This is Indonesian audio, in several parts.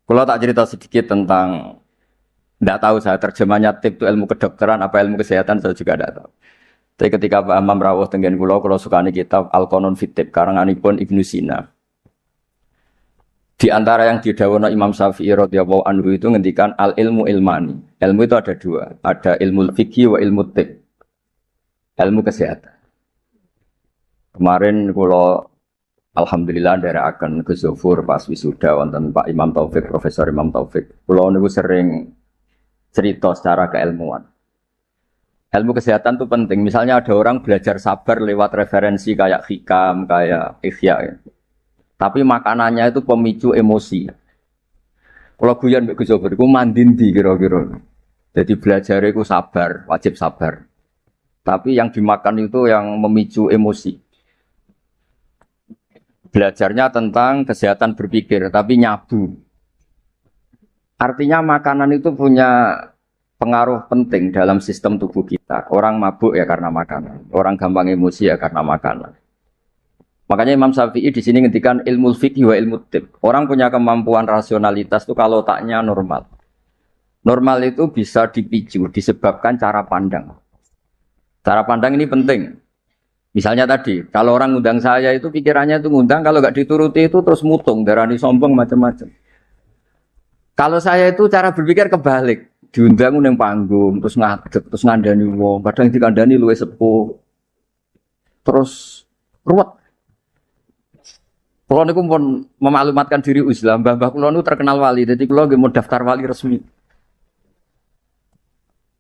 Kalau tak cerita sedikit tentang, tidak tahu saya terjemahnya tip itu ilmu kedokteran apa ilmu kesehatan saya juga tidak tahu. Tapi ketika Pak Imam rawuh tenggen kula sukani kitab Al-Qanun fit Tib karanganipun Ibnu Sina. Di antara yang didhawuhna Imam Syafi'i radhiyallahu anhu itu ngendikan al ilmu ilmani. Ilmu itu ada dua, ada ilmu fikih wa ilmu tib. Ilmu kesehatan. Kemarin kula alhamdulillah nderekaken ke Zufur pas wisuda wonten Pak Imam Taufik, Profesor Imam Taufik. Kula niku sering cerita secara keilmuan. Ilmu kesehatan itu penting. Misalnya ada orang belajar sabar lewat referensi kayak hikam, kayak ihya. Ya. Tapi makanannya itu pemicu emosi. Kalau guyon mbek Gus Zufur iku mandindi kira-kira. Jadi belajar itu sabar, wajib sabar. Tapi yang dimakan itu yang memicu emosi. Belajarnya tentang kesehatan berpikir, tapi nyabu. Artinya makanan itu punya pengaruh penting dalam sistem tubuh kita. Orang mabuk ya karena makanan, orang gampang emosi ya karena makanan. Makanya Imam Syafi'i di sini ngendikan ilmu fikih wa ilmu tib. Orang punya kemampuan rasionalitas itu kalau otaknya normal. Normal itu bisa dipicu disebabkan cara pandang. Cara pandang ini penting. Misalnya tadi, kalau orang ngundang saya itu pikirannya itu ngundang, kalau nggak dituruti itu terus mutung, darani sombong macam-macam. Kalau saya itu cara berpikir kebalik, diundang nang panggung, terus ngadeg, terus ngandani wong, kadang dikandani luwih sepuh, terus ruwet. Kulo niku pun memaklumatkan diri Islam, mbah-mbah kulo niku terkenal wali, jadi kulo nggih mau daftar wali resmi.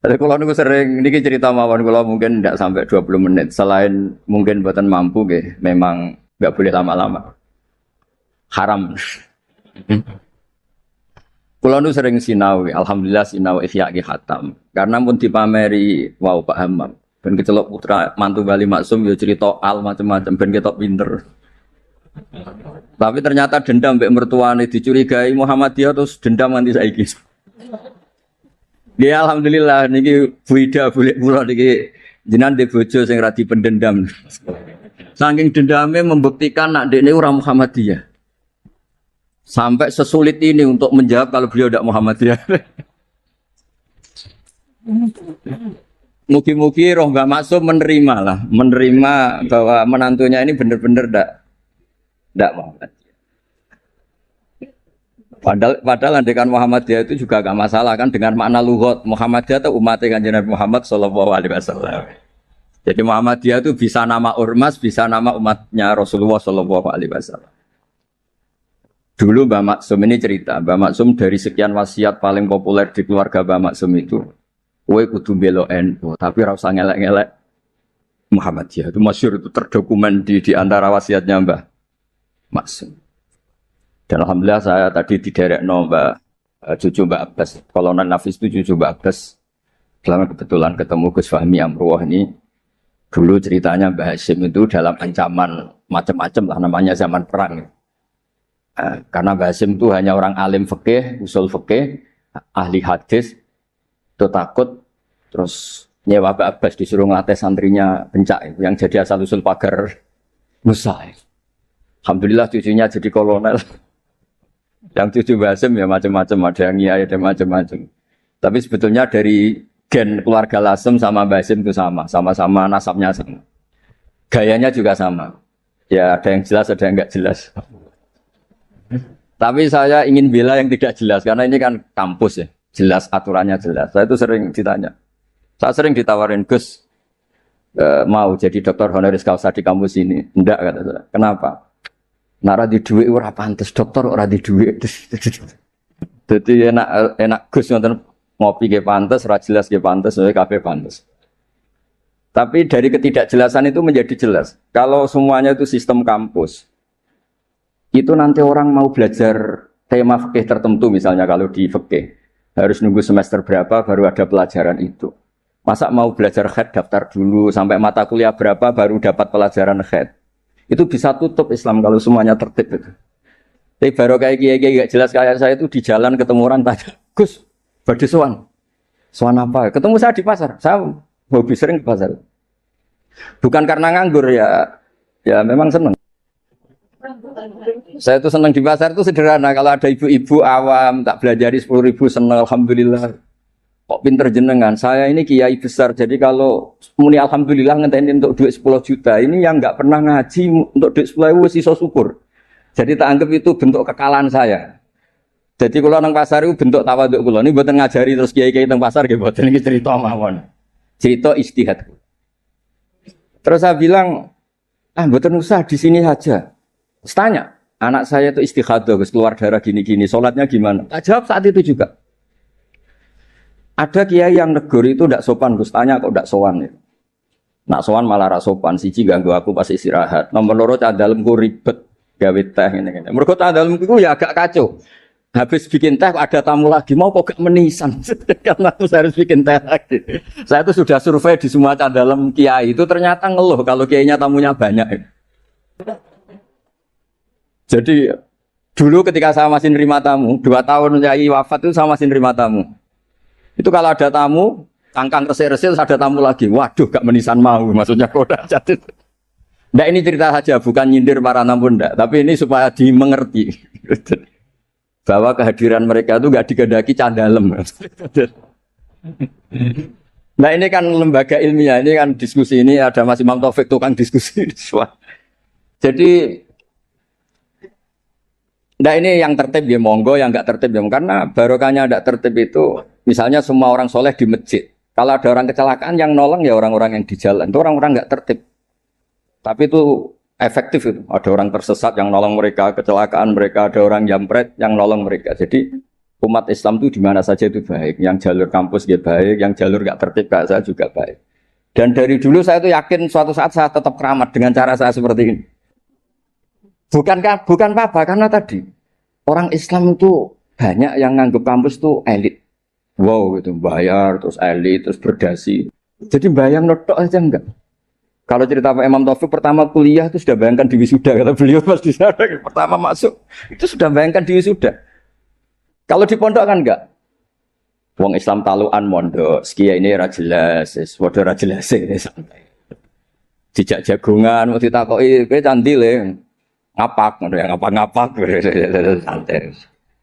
Jadi kulo niku sering niki cerita mawon kulo mungkin tidak sampai 20 menit, selain mungkin mboten mampu nggih, memang enggak boleh lama-lama. Haram. Kulo niku sering sinau, alhamdulillah sinau ihya ki khatam. Karena pun dipameri wau Pak Hamam. Ben kecelok putra mantu Bali Maksum yo cerita al macam-macam ben ketok pinter. Tapi ternyata dendam mbek mertuane dicurigai Muhammadiyah terus dendam nganti saiki. Ya alhamdulillah niki buida bulik kula niki jenengan ndek bojo sing ra dipendendam. Saking dendamnya membuktikan nak dekne ora Muhammadiyah. Sampai sesulit ini untuk menjawab kalau beliau tidak Muhammadiyah. Mugi-mugi roh Mbak Maksum menerima bahwa menantunya ini benar-benar tidak Muhammadiyah. Padahal andekan Muhammadiyah itu juga gak masalah kan dengan makna lughat. Muhammadiyah itu umatnya Kanjeng Nabi Muhammad sallallahu alaihi wasallam. Jadi Muhammadiyah itu bisa nama ormas, bisa nama umatnya Rasulullah sallallahu alaihi wasallam. Dulu Mbak Maksum ini cerita, Mbak Maksum dari sekian wasiat paling populer di keluarga Mbak Maksum itu, kowe kudu mbela NU, tapi ora usah ngelek-ngelek Muhammadiyah. Itu masyhur, itu terdokumen di antara wasiatnya Mbak Maksum. Dan alhamdulillah saya tadi diderekno cucu Mbak Abbas, Kolonel Nafis itu cucu Mbak Abbas. Selama kebetulan ketemu Gus Fahmi Amruwah ini, dulu ceritanya Mbak Hasyim itu dalam ancaman macam-macam lah namanya zaman perang. Karena Mbak Hasyim itu hanya orang alim fikih, usul fikih, ahli hadis, itu takut, terus nyewa Mbak Abbas disuruh ngelatih santrinya pencak, yang jadi asal usul pagar Musa. Alhamdulillah cucunya jadi kolonel. Yang cucu Mbak Hasyim ya macam-macam, ada yang iya, ada macam-macam. Tapi sebetulnya dari gen keluarga Lasem sama Mbak Hasyim itu sama-sama nasabnya sama. Gayanya juga sama. Ya ada yang jelas, ada yang enggak jelas. Tapi saya ingin bela yang tidak jelas, karena ini kan kampus ya, jelas aturannya jelas. Saya itu sering ditanya. Saya sering ditawarin, Gus, mau jadi dokter honoris causa di kampus ini. Enggak, kata saya. Kenapa? Nara di duit ora pantes, dokter ora di duit. Jadi enak Gus nonton ngopi ke pantes, ora jelas ke pantes, kabeh pantes. Tapi dari ketidakjelasan itu menjadi jelas. Kalau semuanya itu sistem kampus, itu nanti orang mau belajar tema fikih tertentu, misalnya kalau di fikih harus nunggu semester berapa baru ada pelajaran itu. Masa mau belajar khed daftar dulu sampai mata kuliah berapa baru dapat pelajaran khed. Itu bisa tutup Islam kalau semuanya tertib itu. Tapi baru kayak kiai gak jelas kayak saya itu di jalan ketemu orang tanya, Gus, badhe sowan. Sowan apa? Ketemu saya di pasar. Saya hobi sering ke pasar. Bukan karena nganggur ya memang seneng. Saya tuh senang di pasar itu sederhana. Kalau ada ibu-ibu awam tak belajari 10.000 senang, alhamdulillah. Kok pinter jenengan? Saya ini kiai besar. Jadi kalau muni alhamdulillah ngenteni untuk duit 10 juta. Ini yang nggak pernah ngaji untuk duit 10.000 sisa syukur. Jadi tak anggap itu bentuk kekalahan saya. Jadi kalau nang pasar itu bentuk tawaduk kula. Ini mboten ngajari terus kiai-kiai teng pasar nggih mboten iki cerita mawon. Cerita ijtihad. Terus saya bilang, mboten usah di sini saja. Terus tanya, anak saya itu istighadah, keluar darah gini-gini, sholatnya gimana? Tak jawab saat itu juga. Ada kiai yang negur itu tidak sopan, Gus tanya kok tidak sowan ya. Nak sowan malah ra sopan, siji ganggu aku pas istirahat. Nomor loro cah dalemku ribet gawe teh ngene-ngene. Mergo cah dalemku ya agak kacau. Habis bikin teh ada tamu lagi, mau kok gak menisan. Karena aku harus bikin teh lagi. Saya itu sudah survei di semua cah dalem kiai itu ternyata ngeluh kalau kiainya tamunya banyak. Jadi dulu ketika saya masih nerima tamu, 2 tahun kiai wafat itu saya masih nerima tamu. Itu kalau ada tamu, kangkang resik-resik ada tamu lagi. Waduh, gak menisan mau. Maksudnya kodak jadi. Nggak ini cerita saja, bukan nyindir para tamu ndak, tapi ini supaya dimengerti bahwa kehadiran mereka itu gak dikehendaki candalem. Nah ini kan lembaga ilmiah, ini kan diskusi ini ada Mas Imam Taufik tukang diskusi. Jadi nah ini yang tertib ya monggo, yang nggak tertib ya karena barokahnya nggak tertib itu misalnya semua orang soleh di masjid. Kalau ada orang kecelakaan yang nolong ya orang-orang yang di jalan itu orang-orang nggak tertib. Tapi itu efektif itu. Ada orang tersesat yang nolong mereka, kecelakaan mereka, ada orang jampret yang nolong mereka. Jadi umat Islam itu di mana saja itu baik. Yang jalur kampus dia baik, yang jalur nggak tertib kayak saya juga baik. Dan dari dulu saya itu yakin suatu saat saya tetap keramat dengan cara saya seperti ini. Bukan apa, karena tadi orang Islam itu banyak yang nganggap kampus itu elit. Wow gitu, bayar, terus elit, terus berdasi. Jadi bayang notok aja enggak. Kalau cerita Pak Imam Taufik pertama kuliah itu sudah bayangkan di wisuda. Kata beliau pas di sana pertama masuk, itu sudah bayangkan di wisuda. Kalau di pondok kan enggak. Wong Islam taluan mondok, sekian ini ra jelas, waduh ra jelas ini santai. Dijak jagungan, mau ditakoki, kowe candi le. Ngapak, yang ngapak-ngapak, santai.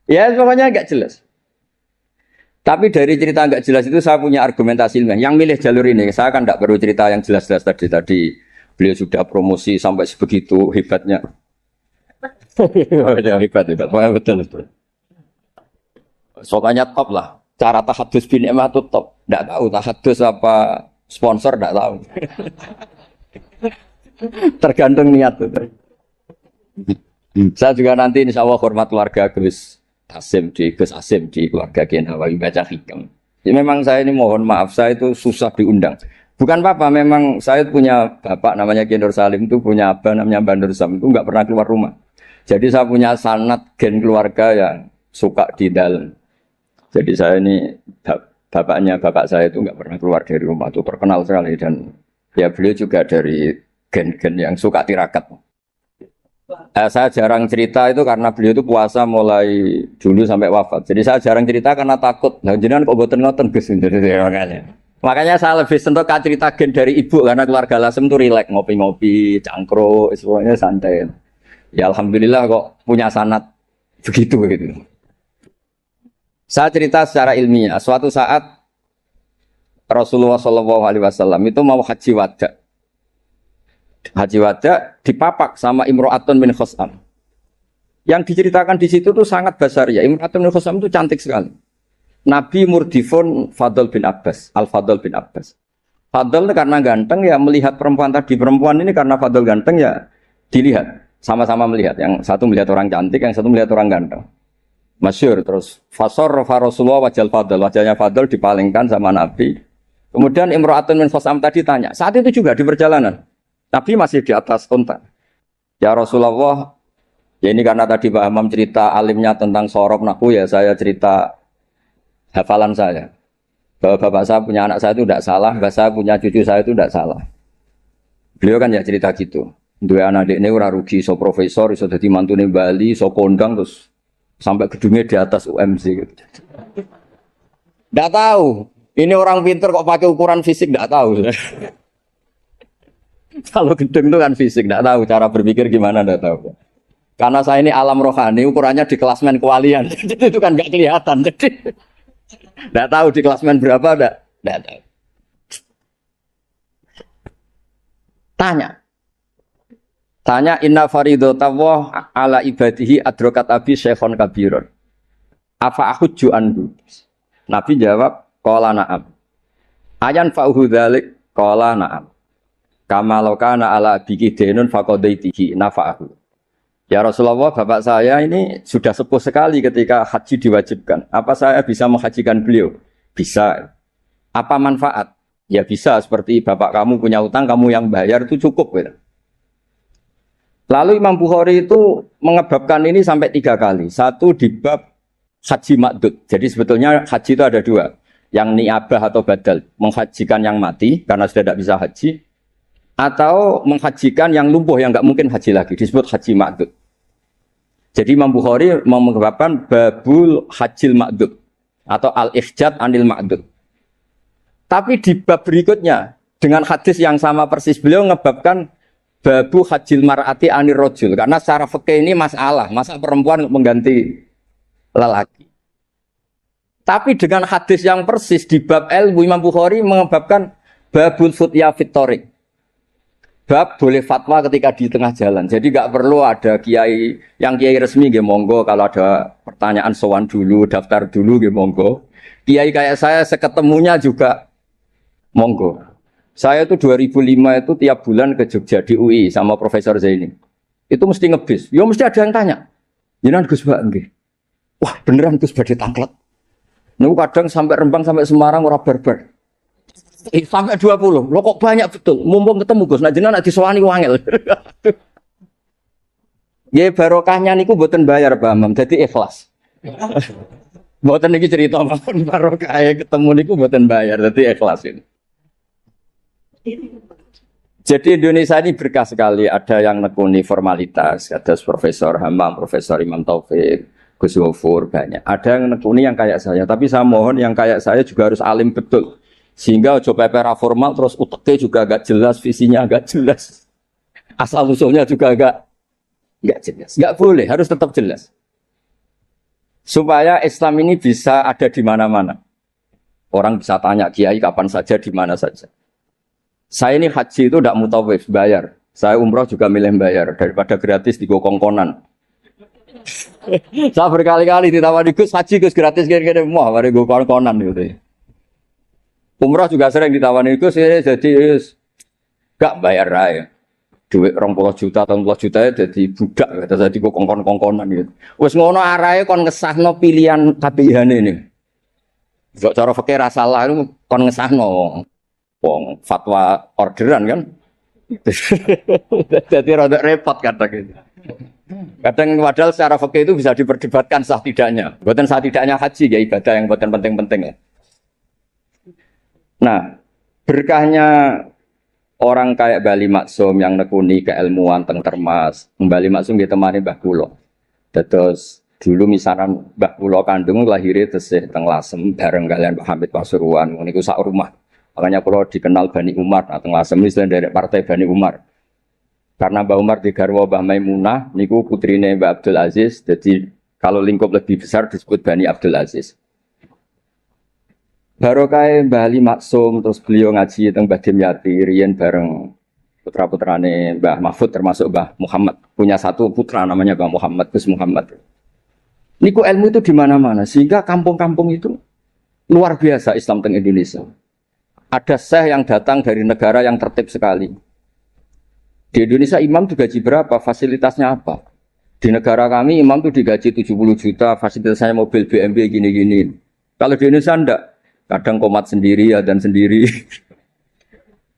Ya pokoknya nggak jelas. Tapi dari cerita nggak jelas itu saya punya argumentasi ilmiah. Yang milih jalur ini, saya kan nggak perlu cerita yang jelas-jelas tadi. Beliau sudah promosi sampai sebegitu hebatnya. Hebat, betul. Soalnya top lah. Cara tahadus bin Emah itu top. Nggak tahu tahadus apa sponsor nggak tahu. Tergantung niat itu. Saya juga nanti insya Allah hormat keluarga Gus Asim di keluarga Kiai Nawawi baca hikam. Jadi memang saya ini mohon maaf, saya itu susah diundang. Bukan apa-apa, memang saya punya bapak namanya Kiai Nur Salim itu punya abah namanya Mbak Nur Sam itu nggak pernah keluar rumah. Jadi saya punya sanad gen keluarga yang suka di dalam. Jadi saya ini bapak saya itu nggak pernah keluar dari rumah, itu terkenal sekali dan ya beliau juga dari gen-gen yang suka tirakat. Saya jarang cerita itu karena beliau itu puasa mulai dulu sampai wafat. Jadi saya jarang cerita karena takut. Nah, jenengan kok boten ngoten Gus. Makanya saya lebih sentuh cerita gen dari ibu karena keluarga Lasem itu rileks ngopi-ngopi, cangkruk, semuanya santai. Ya alhamdulillah kok punya sanad begitu. Saya cerita secara ilmiah. Suatu saat Rasulullah SAW itu mau haji wada. Haji wada dipapak sama Imro'atun bin Khosam. Yang diceritakan di situ tuh sangat basariah. Imro'atun bin Khosam itu cantik sekali. Nabi murdifun Fadl bin Abbas, Al-Fadl bin Abbas. Fadl karena ganteng ya melihat perempuan tadi. Perempuan ini karena Fadl ganteng ya dilihat. Sama-sama melihat. Yang satu melihat orang cantik, yang satu melihat orang ganteng. Masyhur terus. Fasor Rasulullah wajal Fadl. Wajahnya Fadl dipalingkan sama Nabi. Kemudian Imro'atun bin Khosam tadi tanya. Saat itu juga di perjalanan. Nabi masih di atas unta. Ya Rasulullah, ya ini karena tadi Pak Hamam cerita alimnya tentang sorob naku ya saya cerita hafalan saya. Bahwa bapak saya punya anak saya itu tidak salah, bapak saya punya cucu saya itu tidak salah. Beliau kan ya cerita gitu. Dua anak ini ora rugi, so profesor, so jadi mantune Bali, so kondang terus sampai gedungnya di atas UMC gitu. Tidak tahu. Ini orang pinter kok pakai ukuran fisik tidak tahu. Kalau gedung itu kan fisik, tidak tahu cara berpikir gimana, tidak tahu. Karena saya ini alam rohani, ukurannya di klasmen kewalian. Jadi itu kan nggak kelihatan. Jadi nggak tahu di klasmen berapa, nggak tahu. Tanya inna faridotawah ala ibadihi adrokat abi syekhon kabiron. Apa aku ju'andu? Nabi jawab, qala na'am. Ayan fa'uhu dhalik, qala na'am. Kama lokana ala abiki denun faqadaitihi nafa'ahu. Ya Rasulullah, bapak saya ini sudah sepuh sekali ketika haji diwajibkan. Apa saya bisa menghajikan beliau? Bisa. Apa manfaat? Ya bisa, seperti bapak kamu punya utang, kamu yang bayar itu cukup. Gitu. Lalu Imam Bukhari itu mengebabkan ini sampai 3 kali. Satu di bab haji makdud. Jadi sebetulnya haji itu ada 2. Yang niabah atau badal. Menghajikan yang mati karena sudah tidak bisa haji. Atau menghajikan yang lumpuh yang nggak mungkin haji lagi. Disebut haji makdud. Jadi Imam Bukhari mengebabkan babul hajil makdud. Atau al-ikhjad anil makdud. Tapi di bab berikutnya. Dengan hadis yang sama persis beliau mengebabkan babu hajil mar'ati anir rojul. Karena secara fikih ini masalah. Masa perempuan mengganti lelaki. Tapi dengan hadis yang persis di bab ilmu Imam Bukhari mengebabkan babul futya fitorik. Bab boleh fatwa ketika di tengah jalan. Jadi nggak perlu ada kiai yang kiai resmi nggih monggo, kalau ada pertanyaan sowan dulu, daftar dulu nggih monggo. Kiai kayak saya seketemunya juga monggo. Saya itu 2005 itu tiap bulan ke Jogja di UI sama Profesor Zaini. Itu mesti ngebis. Ya mesti ada yang tanya. Jenengan Gus Mbak nggih. Wah, beneran Gus badhe tanglet. Niku kadang sampai Rembang sampai Semarang ora barbar. Sampai 20. Loh kok banyak betul. Mumpung ketemu Gus, nek jenengan nek disowani wangel. Ya barokahnya niku mboten bayar, Pak Imam. Dadi ikhlas. Mboten niki cerita mawon barokah ketemu niku mboten bayar, dadi ikhlas ini. Jadi Indonesia ini berkah sekali. Ada yang nekuni formalitas, ada Profesor Hamam, Profesor Imam Taufik, Gus Gofur, banyak. Ada yang nekuni yang kayak saya. Tapi saya mohon yang kayak saya juga harus alim betul. Sehingga coba pera formal terus uteknya juga agak jelas, visinya agak jelas. Asal usulnya juga agak jelas. Enggak boleh, harus tetap jelas. Supaya Islam ini bisa ada di mana-mana. Orang bisa tanya kiai kapan saja, di mana saja. Saya ini haji itu tidak mutawif, bayar. Saya umroh juga milih bayar daripada gratis di kongkonan. Saya berkali-kali ditawari Gus haji Gus gratis kira-kira mau mari go kongkonan gitu. Umroh juga sering ditawari Gus jadi gak bayar aja. Duit 20 juta atau 30 juta jadi budak gitu, jadi kongkon-kongkonan gitu. Wes ngono arahe kon ngesahno pilihan kabehane ini. Kok cara fikih ra salah itu kon ngesahno. Wong fatwa orderan kan. Jadi rada repot kadang gitu. Kadang padahal secara fikih itu bisa diperdebatkan sah tidaknya. Bukan sah tidaknya haji ya ibadah yang bukan penting-penting ya. Nah, berkahnya orang kayak Bali Maksum yang nekuni keilmuan teng Termas, Bali Maksum ditemani Mbah Kula. Terus dulu misalkan Mbah Kula kandung lahirnya tesih teng Lasem bareng kalian Pak Hamid Pasuruan niku sak rumah. Makanya kalau dikenal Bani Umar atau Lasem ini dari partai Bani Umar. Karena Mbah Umar digarwa Mbah Maimunah niku putrine Mbah Abdul Aziz, jadi kalau lingkup lebih besar disebut Bani Abdul Aziz. Barokah Mbah Ali Maksum terus beliau ngaji teng Mbah Dimyati riyen bareng putra-putrane Mbah Mahfud termasuk Mbah Muhammad. Punya satu putra namanya Mbah Muhammad, Gus Muhammad. Niku ilmu itu di mana-mana sehingga kampung-kampung itu luar biasa Islam teng Indonesia. Ada syekh yang datang dari negara yang tertib sekali. Di Indonesia imam digaji berapa? Fasilitasnya apa? Di negara kami imam itu digaji 70 juta, fasilitasnya mobil BMW gini-gini. Kalau di Indonesia enggak. Kadang komat sendiri, adzan sendiri.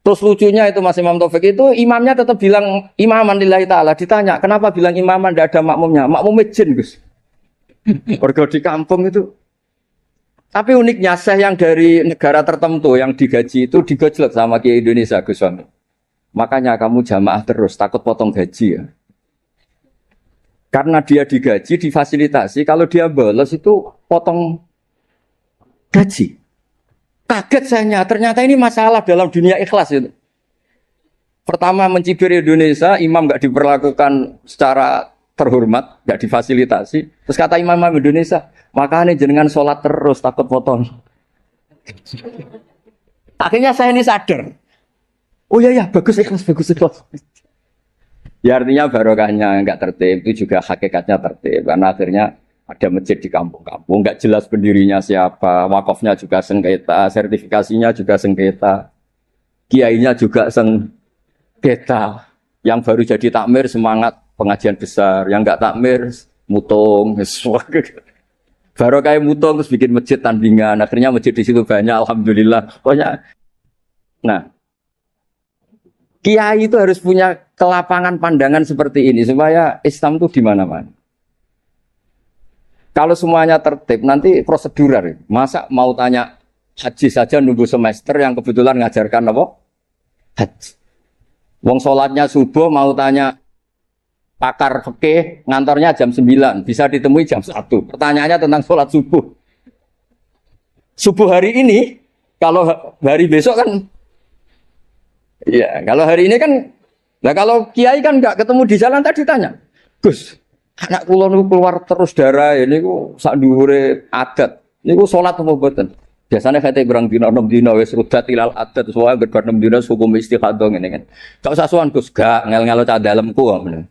Terus lucunya itu Mas Imam Taufik itu imamnya tetap bilang imaman lillahi ta'ala. Ditanya, kenapa bilang imaman enggak ada makmumnya? Makmumnya jin, Gus. Warga di kampung itu. Tapi uniknya syekh yang dari negara tertentu yang digaji itu digojlok sama Kiai Indonesia Gus Wami. Makanya kamu jamaah terus, takut potong gaji ya. Karena dia digaji, difasilitasi, kalau dia bolos itu potong gaji. Kaget saya, ternyata ini masalah dalam dunia ikhlas itu. Pertama mencibir Indonesia, imam nggak diperlakukan secara terhormat, nggak difasilitasi. Terus kata imam-imam Indonesia, makanya jenengan sholat terus takut potong. Akhirnya saya ini sadar. Oh iya bagus ikhlas. Ya artinya barokahnya nggak tertib itu juga hakikatnya tertib karena akhirnya ada masjid di kampung-kampung nggak jelas pendirinya siapa, wakafnya juga sengketa, sertifikasinya juga sengketa, kiainya juga sengketa. Yang baru jadi takmir semangat pengajian besar, yang nggak takmir mutung, barokah mutung terus bikin masjid tandingan, akhirnya masjid di situ banyak, alhamdulillah. Pokoknya, nah, kiai itu harus punya kelapangan pandangan seperti ini supaya Islam itu di mana-mana. Kalau semuanya tertib, nanti prosedural. Masa mau tanya haji saja nunggu semester yang kebetulan ngajarkan apa? Haji. Wong sholatnya subuh mau tanya pakar fikih ngantornya jam 9, bisa ditemui jam 1. Pertanyaannya tentang sholat subuh. Subuh hari ini, kalau hari besok kan, ya kalau hari ini kan, nah kalau kiai kan nggak ketemu di jalan tadi tanya, Gus, anak kula niku keluar terus darah ini ku sak dhuwure adat. Niku salat apa mboten? Biasane kate berang dina 6 dina wis rudat ilal adat soal gedhe 6 dina hukum istikhadah ngene kan. Gak usah sowan Gus, gak ngel-ngelo cah dalemku ngono.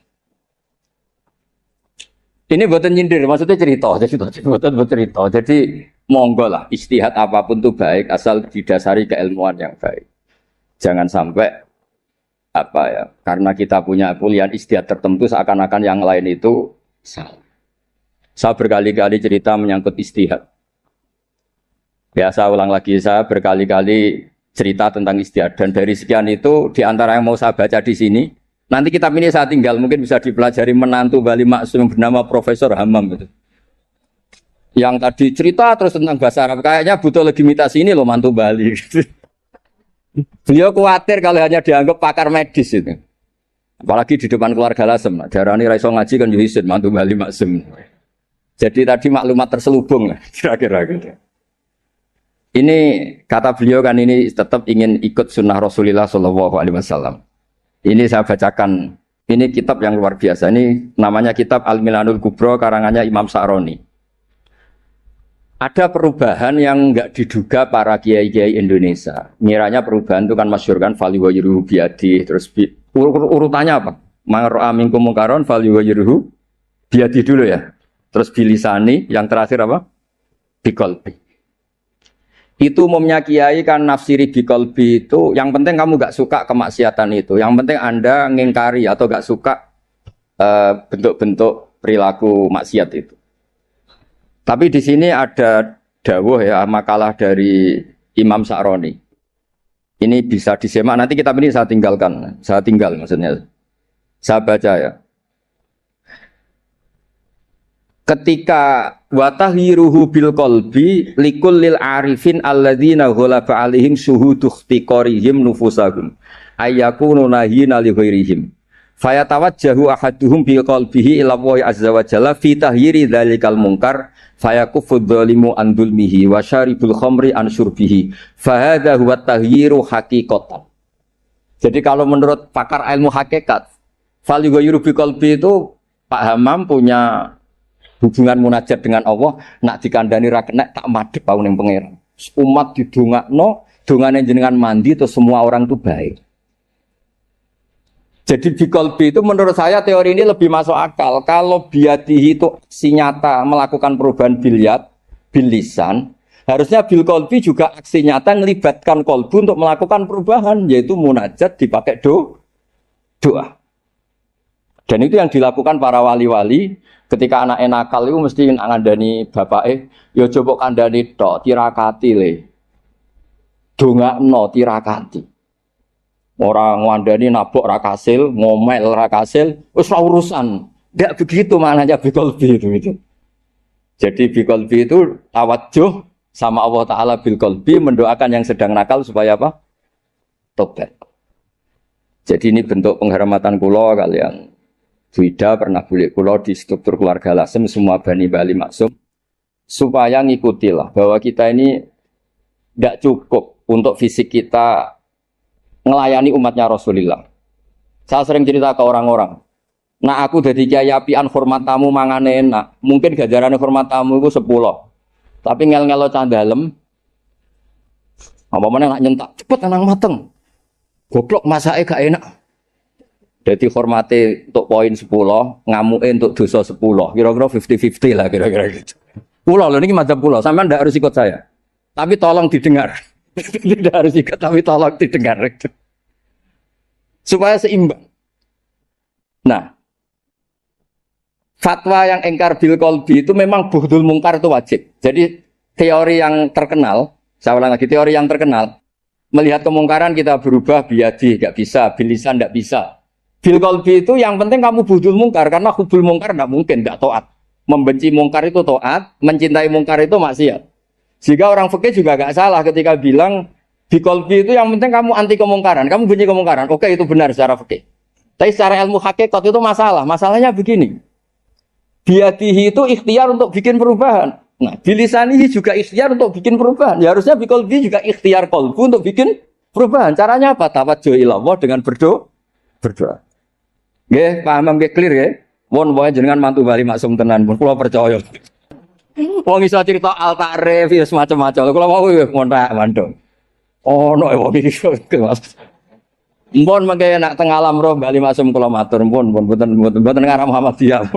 Ini mboten nyindir, maksudnya cerita, jadi mboten cerita. Jadi monggo lah istihad apapun tuh baik asal didasari keilmuan yang baik. Jangan sampai apa ya, karena kita punya kuliah istihad tertentu seakan-akan yang lain itu salah. Saya berkali-kali cerita menyangkut istihad. Biasa ulang lagi, saya berkali-kali cerita tentang istihad dan dari sekian itu di antara yang mau saya baca di sini, nanti kitab ini saya tinggal mungkin bisa dipelajari menantu Bali Maksum yang bernama Profesor Hammam itu. Yang tadi cerita terus tentang bahasa Arab, kayaknya butuh legitimasi ini loh mantu Bali. Beliau khawatir kalau hanya dianggap pakar medis itu. Apalagi di depan keluarga Lasem. Darani raiso ngaji kan yuhisid mantu Bali Maksum. Jadi tadi maklumat terselubung kira-kira gitu. Ini kata beliau kan ini tetap ingin ikut sunnah Rasulullah Shallallahu Alaihi Wasallam. Ini saya bacakan. Ini kitab yang luar biasa. Ini namanya kitab Al-Milanul Kubro karangannya Imam Sa'roni. Ada perubahan yang enggak diduga para kiai-kiai Indonesia. Miranya perubahan itu kan masyhur kan faliwayruhu biadi terus urutannya apa? Mangro minkum mungkaron faliwayruhu biadi dulu ya. Terus bilisani yang terakhir apa? Biqalbi. Itu umumnya kiai kan nafsiri biqalbi itu yang penting kamu enggak suka kemaksiatan itu. Yang penting Anda ngingkari atau enggak suka bentuk-bentuk perilaku maksiat itu. Tapi di sini ada dawuh ya makalah dari Imam Sa'roni. Ini bisa disimak nanti kitab ini saya tinggalkan. Saya tinggal maksudnya. Saya baca ya. Ketika watahhiruhu bil qalbi likullil arifin alladzina ghalaba alaihim syuhudu ikhtiqarihim nufusahum ayyakunu nahina li ghairihim fayatawajjahu ahaduhum bi qalbihi ila wa azza wa jalla fi tahyiri dzalikal munkar fayakufu dzalimu an dzulmihi wa syaribul khamri an syurbihi fa hadza huwa tahyiru haqiqatan. Jadi kalau menurut pakar ilmu hakikat fal yughayyiru bi qalbi itu Pak Hammam punya hubungan munajat dengan Allah nak dikandani ra kena tak madhep aku ning pangeran. Umat didongakno, dongane jenengan mandi terus semua orang itu baik. Jadi biqalbi itu menurut saya teori ini lebih masuk akal. Kalau biadihi itu aksi nyata melakukan perubahan bil lisan, harusnya bil qalbi juga aksi nyata melibatkan qalbu untuk melakukan perubahan yaitu munajat dipakai doa. Dan itu yang dilakukan para wali-wali ketika anak nakal itu mesti ngandani bapake, ya coba kandhani tok tirakati le. Dongakno tirakati. Orang ngandani nabok ra kasil, ngomel ra kasil, wis ora urusan. Enggak begitu maknanya biqalbi itu. Jadi biqalbi itu tawadjuh sama Allah Ta'ala biqalbi mendoakan yang sedang nakal supaya apa? Tobat. Jadi ini bentuk penghormatan kula kalian. Wida pernah bulik kula di struktur keluarga Lasem semua Bani Bali Maksum supaya ngikutilah bahwa kita ini tidak cukup untuk fisik kita melayani umatnya Rasulullah. Saya sering cerita ke orang-orang, Nah aku dadi kiai apian hormat tamu mangane enak. Mungkin ganjarane hormat tamu iku 10. Tapi ngel-ngelo cah dalem apa meneh nak nyentak cepet nang mateng. Goblok masake gak enak. Jadi hormati untuk poin 10, ngamuke untuk dosa 10. Kira-kira 50-50 lah kira-kira gitu. Pulau loh ini madzhab pulau, sampean ndak harus ikut saya. Tapi tolong didengar. Tidak harus ikut tapi tolong didengar. Supaya seimbang. Nah, fatwa yang engkar bil qalbi itu memang buhdul mungkar itu wajib. Jadi teori yang terkenal, saya ulang lagi teori yang terkenal, melihat kemungkaran kita berubah biadi, nggak bisa, bilisan nggak bisa. Bil qalbi itu yang penting kamu buhdul mungkar, karena hubul mungkar nggak mungkin, nggak taat. Membenci mungkar itu taat, mencintai mungkar itu maksiat. Jika orang fikih juga nggak salah ketika bilang bil qalbi itu yang penting kamu anti kemungkaran, kamu benci kemungkaran. Oke, itu benar secara fikih. Tapi secara ilmu hakikat itu masalah. Masalahnya begini. Biadihi itu ikhtiar untuk bikin perubahan. Nah, bilisanihi juga ikhtiar untuk bikin perubahan. Ya harusnya biqalbi juga ikhtiar qalbu untuk bikin perubahan. Caranya apa? Tawajjuh ila Allah dengan berdoa. Nggih, paham nggih clear nggih? Mun wae jenengan mantu bali maksum tenan pun kula percaya. Wong iso cerita al ta'rif ya semacam-macam. Kula mau ngontak mandong. Ono wong iki. Mpun mengke nak teng alam roh bali maksum kula matur mpun mboten ngarah Muhammadiyah.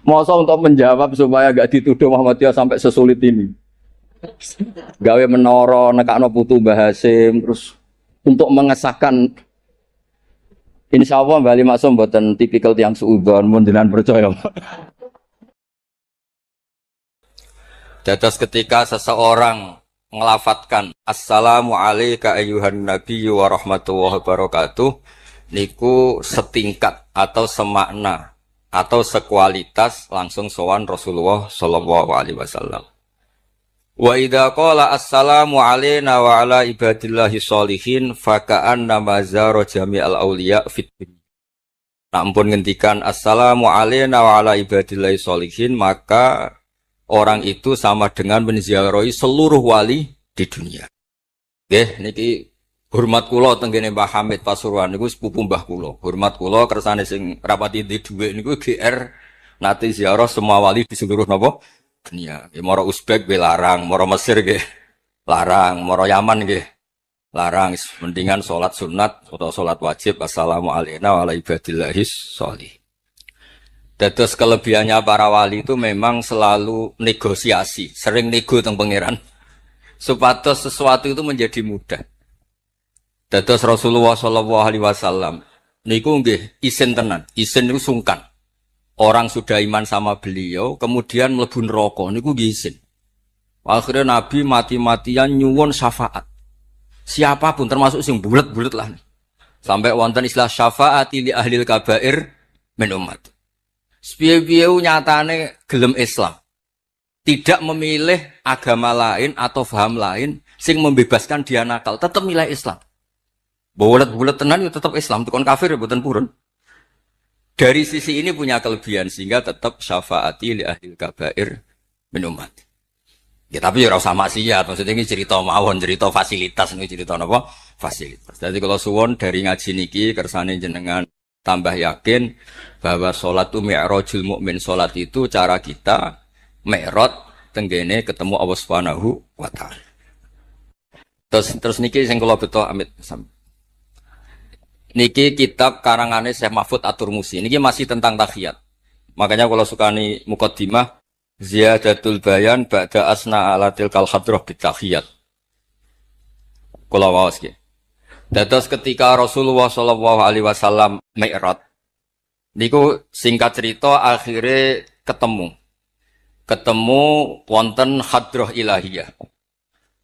Masa untuk menjawab supaya gak dituduh Muhammadiyah sampai sesulit ini. Gawe menara nekakno putu Mbah Hasim terus untuk mengesahkan insyaallah bali maksum mboten tipikal tiyang suudzon mun jenengan percaya. Dados ketika seseorang ngelafatkan assalamu alayka ayyuhan nabiyyu wa rahmatullahi wabarakatuh niku setingkat atau semakna atau sekualitas langsung sowan Rasulullah sallallahu alaihi wasallam. Wa idza qala assalamu alayna wa ala ibadillahi sholihin fa ka'anna mazara jami'al auliya fit dunya. Nah, ampun ngendikan assalamu alayna wa ala ibadillahi sholihin maka orang itu sama dengan menziarahi seluruh wali di dunia. Nggih niki hormat kula tenggene Mbah Hamid Pasuruan niku sepupu mbah kula. Hormat kula kersane sing rapati di dhuwit niku GR nate ziarah semua wali di seluruh napa dunia. Nggih mara Uzbek nggih larang, mara Mesir nggih larang, mara Yaman nggih larang. Mendingan salat sunat atau salat wajib assalamu alayna wa ala ibadillahis sholih. Dados kelebihannya para wali itu memang selalu negosiasi, sering nego teng pangeran. Supados sesuatu itu menjadi mudah. Dados Rasulullah sallallahu alaihi wasallam niku nggih isin tenan, isin niku sungkan. Orang sudah iman sama beliau, kemudian mlebu neraka niku nggih isin. Akhirnya Nabi mati-matian nyuwun syafaat. Siapapun termasuk sing bulet-bulet lah. Sampai wonten istilah syafaati li ahlil kabair min umat. Sepiye-piye nyatane gelem Islam. Tidak memilih agama lain atau paham lain sing membebaskan dia nakal, tetap milih Islam. Bulet-bulet tenan itu tetap Islam, tukon kafir ya mboten purun. Dari sisi ini punya kelebihan sehingga tetap syafaati li ahlil kabair min umat. Ya tapi ya ora usah maksiat, maksudnya ini cerita mawon, cerita fasilitas ini cerita napa? Fasilitas. Jadi kalau suwon dari ngaji niki kersane jenengan tambah yakin bahwa sholat itu mi'rajul mukmin, sholat itu cara kita mi'raj tenggene ketemu Allah Subhanahu wa taala. Terus niki sing kula beto amit niki kitab karangane Syekh Mahfud At-Turmusi. Niki masih tentang tahiyat. Makanya kalau sukani muqaddimah ziyadatul bayan ba'da asna ala tilkal hadrah bitahiyat. Kula waos nggih. Dados ketika Rasulullah sallallahu alaihi wasallam mi'raj niku singkat cerita akhirnya ketemu wonten hadrah ilahiyah.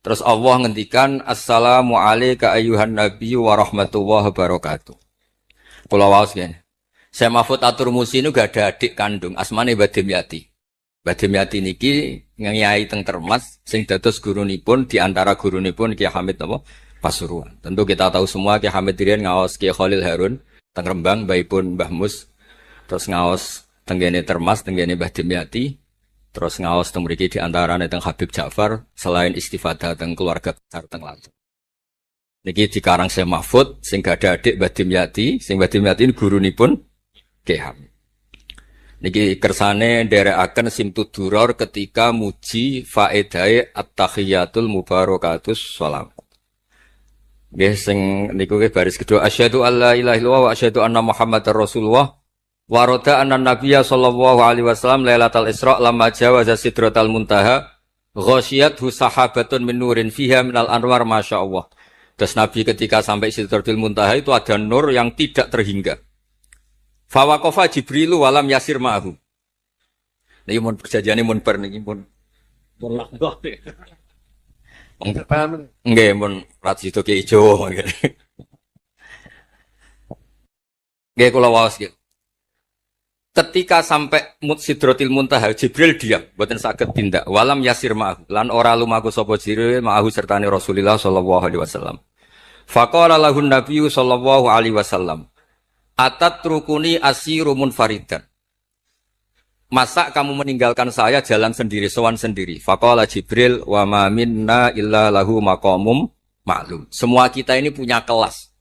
Terus Allah ngendikan assalamu alayka ayyuhan nabiyyu wa rahmatullahi wabarakatuh. Kula waos nggih. Syekh Mahfud At-Turmusi niku gak ada adik kandung asmane Badimyati. Badimyati niki ngiyai teng Termas sing dados gurunipun di antara gurunipun Ki Hamid napa Pasuruan. Tentu kita tahu semua Ki Hamid Rian ngaos Ki Khalil Harun teng Rembang baipun Mbah Mus. Terus ngaos tenggene Termas tenggene Mbah Dimyati. Terus ngaos teng mriki di antarane teng Habib Ja'far selain istifadah teng keluarga besar teng Lampung. Niki dikarang Syekh Mahfud, sing gada adik Mbah Dimyati, sing Mbah Dimyati ini gurunipun Kyai Hamid. Niki kersane nderekaken Simtud Duror ketika muji faedahe at-tahiyatul mubarakatus shalam. Nggih sing niku baris kedua asyhadu alla ilaha illallah wa asyhadu anna muhammadar rasulullah wa rada anna nabiyya sallallahu alaihi wasallam lailatul isra lamma jawaza sidratal muntaha ghasyiyathu sahabatun min nurin fiha minal anwar masyaallah. Terus Nabi ketika sampai Sidratul Muntaha itu ada nur yang tidak terhingga. Fawaqafa Jibrilu walam yasir ma'ahu. Niki mun perjanjiane mun bar niki mun laknah. Nggih mun rat situ ki ijo. Nggih kula waos nggih. Ketika sampai Sidratul Muntaha Jibril diam, mboten saged tindak. Walam yasir ma'ahu. Lan ora lumaku sapa Jibril ma'ahu sertane Rasulullah sallallahu alaihi wasallam. Faqala lahun nabiyyu sallallahu alaihi wasallam atatrukuni asiru munfaridan. Masa kamu meninggalkan saya jalan sendiri, sowan sendiri? Faqala Jibril wa ma minna illa lahu maqamum ma'lum. Semua kita ini punya kelas.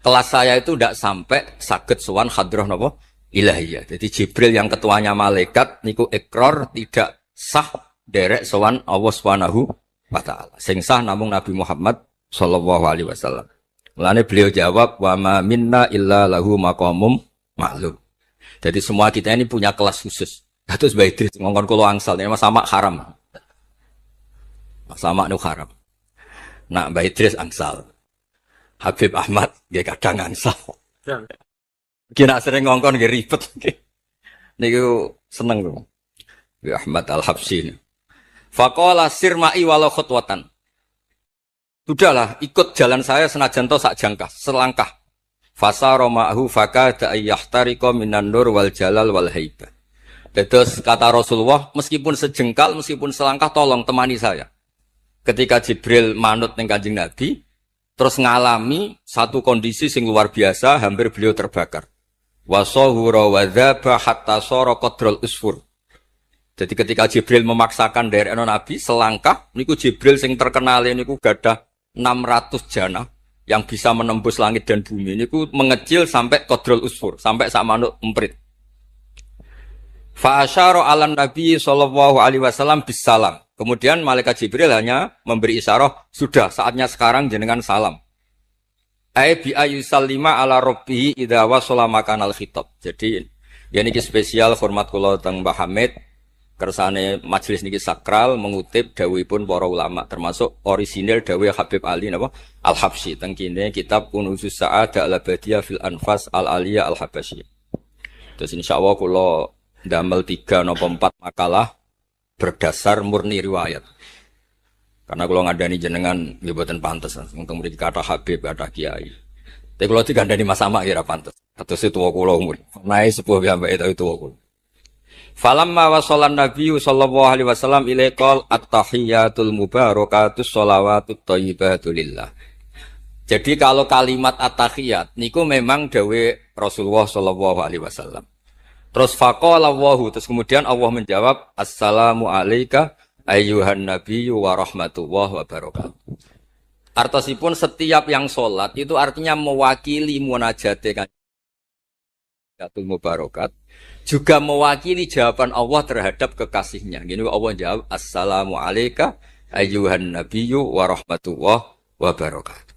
Kelas saya itu tidak sampai saged sowan hadrah napa ilahiyah. Jadi Jibril yang ketuanya malaikat niku ikrar tidak sah derek sowan Allah Subhanahu wa taala. Sing sah namung Nabi Muhammad sallallahu alaihi wasallam. Mulane beliau jawab wa ma minna illa lahu maqamum ma'lum. Jadi semua kita ini punya kelas khusus. Terus Mbah Idris ngongkon kula angsal ini sama haram. Sama nu haram. Nah Mbah Idris angsal. Habib Ahmad nggih kadang angsal. Kira sering ngongkon nggih ribet. Niku seneng lho. Mbah Ahmad Al-Habsyi. Faqala sirma'i walau khutwatan. Sudahlah, ikut jalan saya senajan to sak jangkah, selangkah. Fasara ma'hu fakada ayyahtariqa minan nur wal jalal wal haibah. Terus kata Rasulullah, meskipun sejengkal, meskipun selangkah, tolong temani saya. Ketika Jibril manut ning Kanjeng Nabi, terus ngalami satu kondisi sing luar biasa, hampir beliau terbakar. Wasahura wa dzaba hatta sara qadrul usfur. Jadi ketika Jibril memaksakan dari Nabi selangkah, niku Jibril sing terkenal niku gadah 600 jana yang bisa menembus langit dan bumi. Niku mengecil sampai qadrul usfur, sampai sak manuk emprit. Fa asyara 'alan Nabi sallallahu alaihi wasallam bisalam. Kemudian malaikat Jibril hanya memberi isyarat, sudah saatnya sekarang jenengan salam. Ai bi ayyusallima ala rabbih idza wasala makanal khitab. Jadi ya niki spesial hormat kula teng Mbah Hamid. Kersane majelis niki sakral mengutip dawuhipun para ulama termasuk orisinil dawuh Habib Ali napa Al-Habsyi teng kene kitab Kunuzus Sa'adah Al-Abadiyah fil Anfas Al-Aliyah Al-Habasyiyah. Terus insyaallah kula ndamel 3 napa 4 makalah berdasar murni riwayat. Karena kula ngandani jenengan nggih boten pantes teng mriki kata Habib kata Kiai. Tapi kula digandani Mas Sama kira pantes. Kados tuwa kula umur. Nae sepuh piyambake tapi tuwa kula. Falamma wasallan Nabi sallallahu alaihi wasallam ilaikal at-tahiyatul mubarakatus sholawatut thayyibatu lillah. Jadi kalau kalimat at-tahiyat niku memang dawe Rasulullah sallallahu alaihi wasallam. Terus faqala Allahu, terus kemudian Allah menjawab assalamu alayka ayyuhan nabiyyu wa rahmatullahi wa barakatuh. Artosipun setiap yang sholat itu artinya mewakili munajate kanjeng mubarakat. Juga mewakili jawaban Allah terhadap kekasihnya. Gini Allah jawab, assalamu alayka ayyuhan nabiyyu wa rahmatullahi wa barakatuh.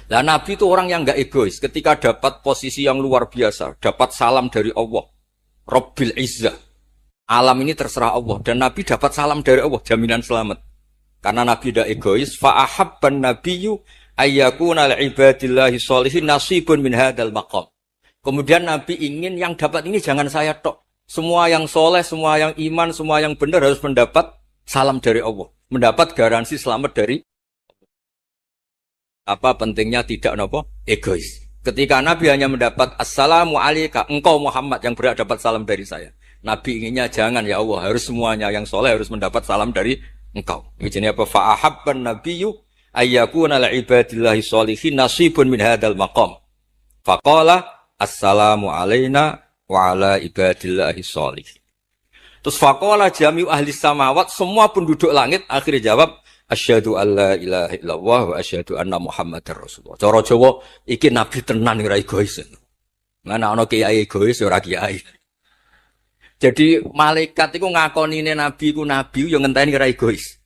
Lah Nabi itu orang yang enggak egois. Ketika dapat posisi yang luar biasa, dapat salam dari Allah, Rabbil Izzah. Alam ini terserah Allah. Dan Nabi dapat salam dari Allah, jaminan selamat. Karena Nabi tidak egois, fa'ahabban nabiyyu ayyakuna li'ibadillahi sholihin nasibun min hadal maqam. Kemudian Nabi ingin yang dapat ini jangan saya tok. Semua yang soleh, semua yang iman, semua yang benar harus mendapat salam dari Allah. Mendapat garansi selamat dari apa pentingnya tidak nopo egois. Ketika Nabi hanya mendapat assalamu alayka, engkau Muhammad yang berhak dapat salam dari saya. Nabi inginnya jangan ya Allah, harus semuanya yang soleh harus mendapat salam dari engkau. Ini apa? Fa'ahabban nabiyyu ayyakuna li'ibadillahi sholihin nasibun min hadal maqam. Faqala assalamu alayna wa ala ibadillahi sholihin. Terus faqala jami'u ahli samawat, semua penduduk langit akhirnya jawab Asyhadu alla ilaha illallah wa asyhadu anna Muhammadar Rasulullah. Cara Jawa iki nabi tenan ora egois. Mana ana kiai egois ora kiai. Jadi malaikat iku ngakonine nabi ku nabi yo ngenteni ora egois.